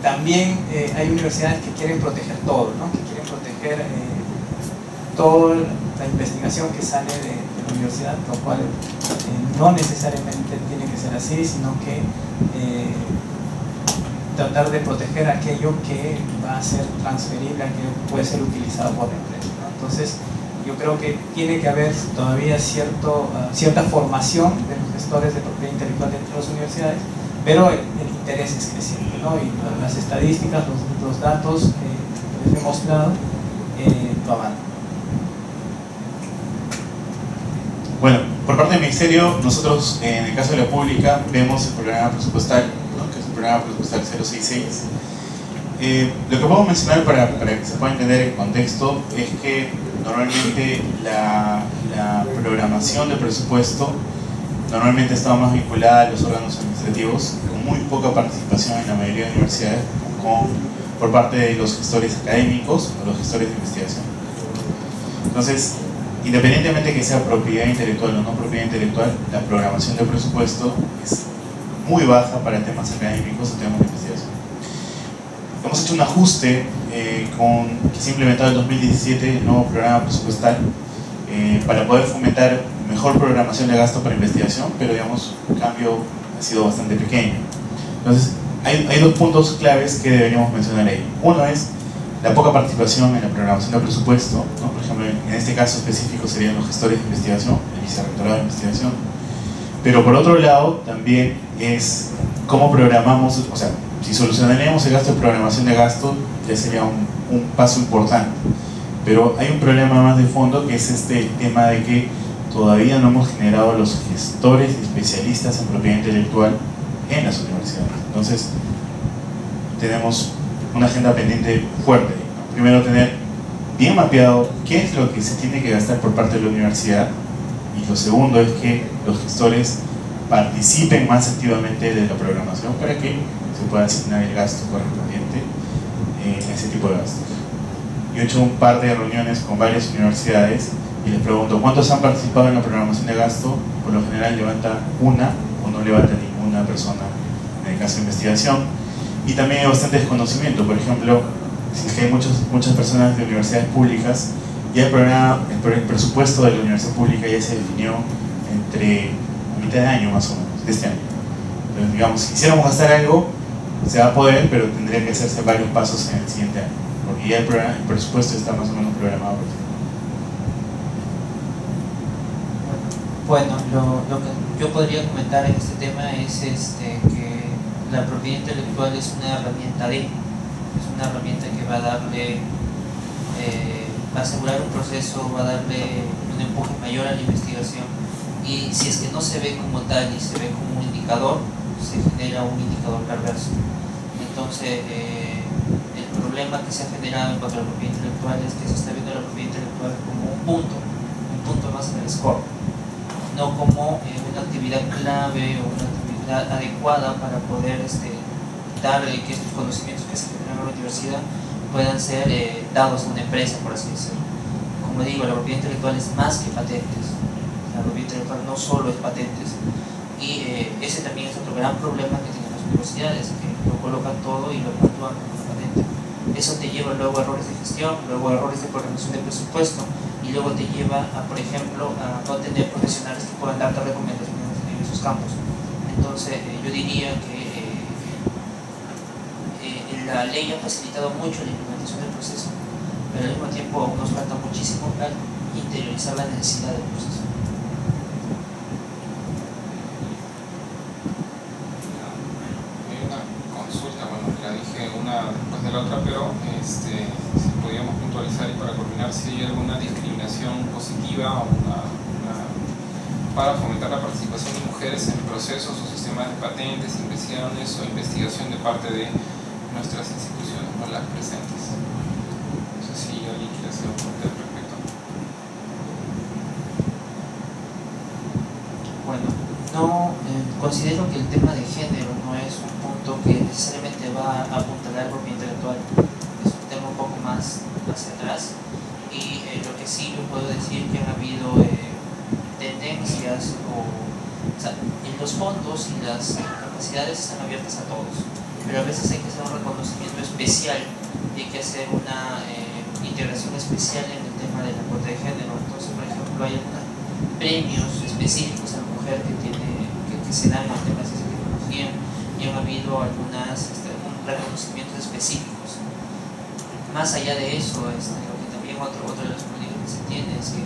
también hay universidades que quieren proteger todo, ¿no? Que quieren proteger toda la investigación que sale de la universidad, lo cual no necesariamente tiene que ser así, sino que tratar de proteger aquello que va a ser transferible, aquello que puede ser utilizado por la empresa, ¿no? Entonces, yo creo que tiene que haber todavía cierta formación de los gestores de propiedad intelectual dentro de las universidades, pero el interés es creciente, ¿no? Y las estadísticas, los datos que les he mostrado lo avanzan. Bueno, por parte del Ministerio, nosotros en el caso de la pública vemos el programa presupuestal, ¿no? Que es el programa presupuestal 066. Lo que puedo mencionar para que se pueda entender el contexto es que normalmente la programación de presupuesto normalmente estaba más vinculada a los órganos administrativos, con muy poca participación en la mayoría de universidades por parte de los gestores académicos o los gestores de investigación. Entonces, independientemente que sea propiedad intelectual o no propiedad intelectual, la programación de presupuesto es muy baja para temas académicos o temas de investigación. Hemos hecho un ajuste que se ha implementado en 2017, el nuevo programa presupuestal, para poder fomentar mejor programación de gasto para investigación, pero digamos, el cambio ha sido bastante pequeño. Entonces, hay dos puntos claves que deberíamos mencionar ahí. Uno es la poca participación en la programación del presupuesto, ¿no? Por ejemplo, en este caso específico serían los gestores de investigación, el vicerrectorado de investigación. Pero por otro lado, también es cómo programamos, o sea, si solucionaríamos el gasto de programación de gasto, ya sería un paso importante. Pero hay un problema más de fondo, que es este tema de que todavía no hemos generado los gestores y especialistas en propiedad intelectual en las universidades. Entonces, tenemos una agenda pendiente fuerte, ¿no? Primero, tener bien mapeado qué es lo que se tiene que gastar por parte de la universidad, y lo segundo es que los gestores participen más activamente de la programación para que se pueda asignar el gasto correspondiente en ese tipo de gastos. Yo he hecho un par de reuniones con varias universidades y les pregunto ¿cuántos han participado en la programación de gasto? Por lo general levanta una o no levanta ninguna persona en el caso de investigación. Y también hay bastante desconocimiento. Por ejemplo, si es que hay muchas personas de universidades públicas, ya el presupuesto de la universidad pública ya se definió entre a mitad de año más o menos, de este año. Entonces, digamos, si quisiéramos gastar algo, se va a poder, pero tendría que hacerse varios pasos en el siguiente año, porque ya el presupuesto está más o menos programado. Bueno, lo que yo podría comentar en este tema es que la propiedad intelectual es una herramienta que va a darle, va a asegurar un proceso, va a darle un empuje mayor a la investigación, y si es que no se ve como tal y se ve como un indicador, se genera un indicador perverso. Entonces, el problema que se ha generado en cuanto a la propiedad intelectual es que se está viendo la propiedad intelectual como un punto más en el score, no como una actividad clave o una actividad adecuada para poder darle que estos conocimientos que se generan en la universidad puedan ser dados a una empresa, por así decirlo. Como digo, la propiedad intelectual es más que patentes. La propiedad intelectual no solo es patentes, y ese también es otro gran problema que tienen las universidades, que lo colocan todo y lo actúan como una patente. Eso te lleva luego a errores de gestión, luego a errores de programación de presupuesto, y luego te lleva a, por ejemplo, a no tener profesionales que puedan darte recomendaciones en esos campos. Entonces, yo diría que la ley ha facilitado mucho la implementación del proceso, pero al mismo tiempo aún nos falta muchísimo para interiorizar la necesidad del proceso. Hay una consulta, bueno, la dije una después de la otra, pero si podíamos puntualizar y para culminar si hay alguna discriminación positiva o para fomentar la participación de mujeres en procesos o sistemas de patentes, investigaciones o investigación de parte de nuestras instituciones, no las presentes. No sé si alguien quiere hacer un comentario al respecto. Bueno, no considero que el tema de género no es un punto punto que necesariamente va a apuntalar la propiedad intelectual. Es un tema un poco más hacia atrás. Y lo que sí yo puedo decir que han habido tendencias o sea, en los fondos y las capacidades están abiertas a todos, pero a veces hay que hacer un reconocimiento especial y hay que hacer una integración especial en el tema de la cuota de género. Entonces, por ejemplo, hay algunos premios específicos a la mujer que se dan en temas de tecnología, y han habido reconocimientos específicos. Más allá de eso, lo que también otro de las políticas que se tiene es que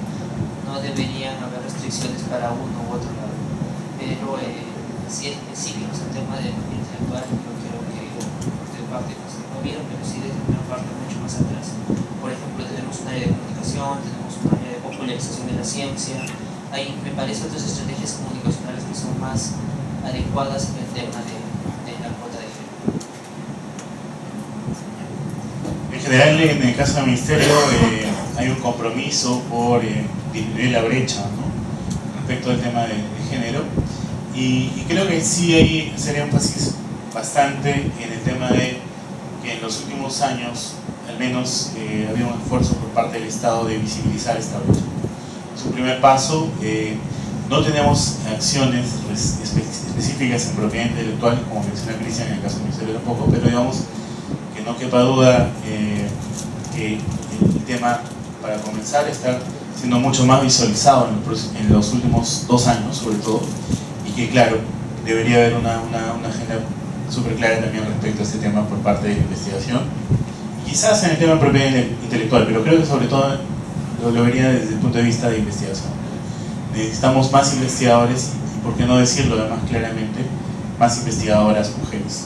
no deberían haber restricciones para uno u otro lado, pero si es específicos el tema de propiedad intelectual, yo creo que de parte no se movieron, pero sí desde una parte mucho más atrás. Por ejemplo, tenemos un área de comunicación, tenemos un área de popularización de la ciencia. Ahí me parece otras estrategias comunicacionales que son más adecuadas en el tema de la cuota de género. En general, en el caso del Ministerio, hay un compromiso por disminuir la brecha, ¿no?, respecto al tema de género, y creo que sí hay hacer énfasis bastante en el tema de que en los últimos años, al menos, había un esfuerzo por parte del Estado de visibilizar esta brecha. Es un primer paso. No tenemos acciones específicas en propiedad intelectual, como menciona Cristian, en el caso del Ministerio tampoco, pero digamos que no quepa duda que el tema, para comenzar, está siendo mucho más visualizado en los últimos 2 años, sobre todo, y que, claro, debería haber una agenda súper clara también respecto a este tema por parte de la investigación, y quizás en el tema de propiedad intelectual, pero creo que sobre todo lo vería desde el punto de vista de investigación. Necesitamos más investigadores y, por qué no decirlo además claramente, más investigadoras mujeres.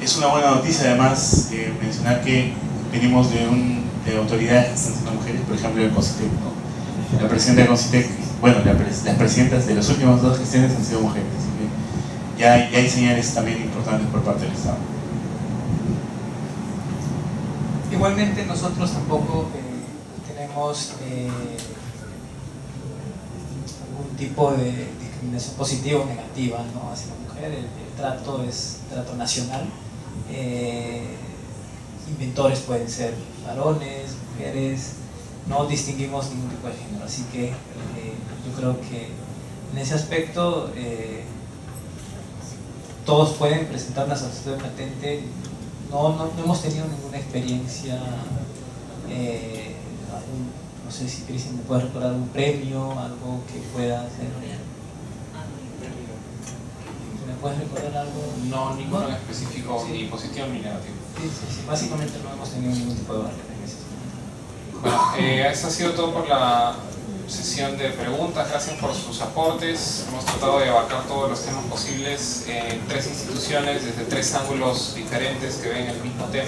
Es una buena noticia además mencionar que venimos de autoridades que están siendo mujeres, por ejemplo el CONCITEC, ¿no? La presidenta de CONCITEC, bueno, las presidentas de las últimas 2 gestiones han sido mujeres, así que ya hay señales también importantes por parte del Estado. Igualmente nosotros tampoco tenemos algún tipo de discriminación positiva o negativa, ¿no?, hacia la mujer. El trato es trato nacional. Inventores pueden ser varones, mujeres, no distinguimos ningún tipo de género, así que yo creo que en ese aspecto todos pueden presentar una solicitud de patente. No hemos tenido ninguna experiencia, no sé si Cristian me puede recordar algún premio, algo que pueda hacer. ¿Me puedes recordar algo? No, ninguno en específico, sí, ni positivo ni negativo. Sí, básicamente no hemos tenido ningún tipo de barrera en ese sentido. Bueno, eso ha sido todo por la sesión de preguntas. Gracias por sus aportes. Hemos tratado de abarcar todos los temas posibles en 3 instituciones, desde 3 ángulos diferentes que ven el mismo tema.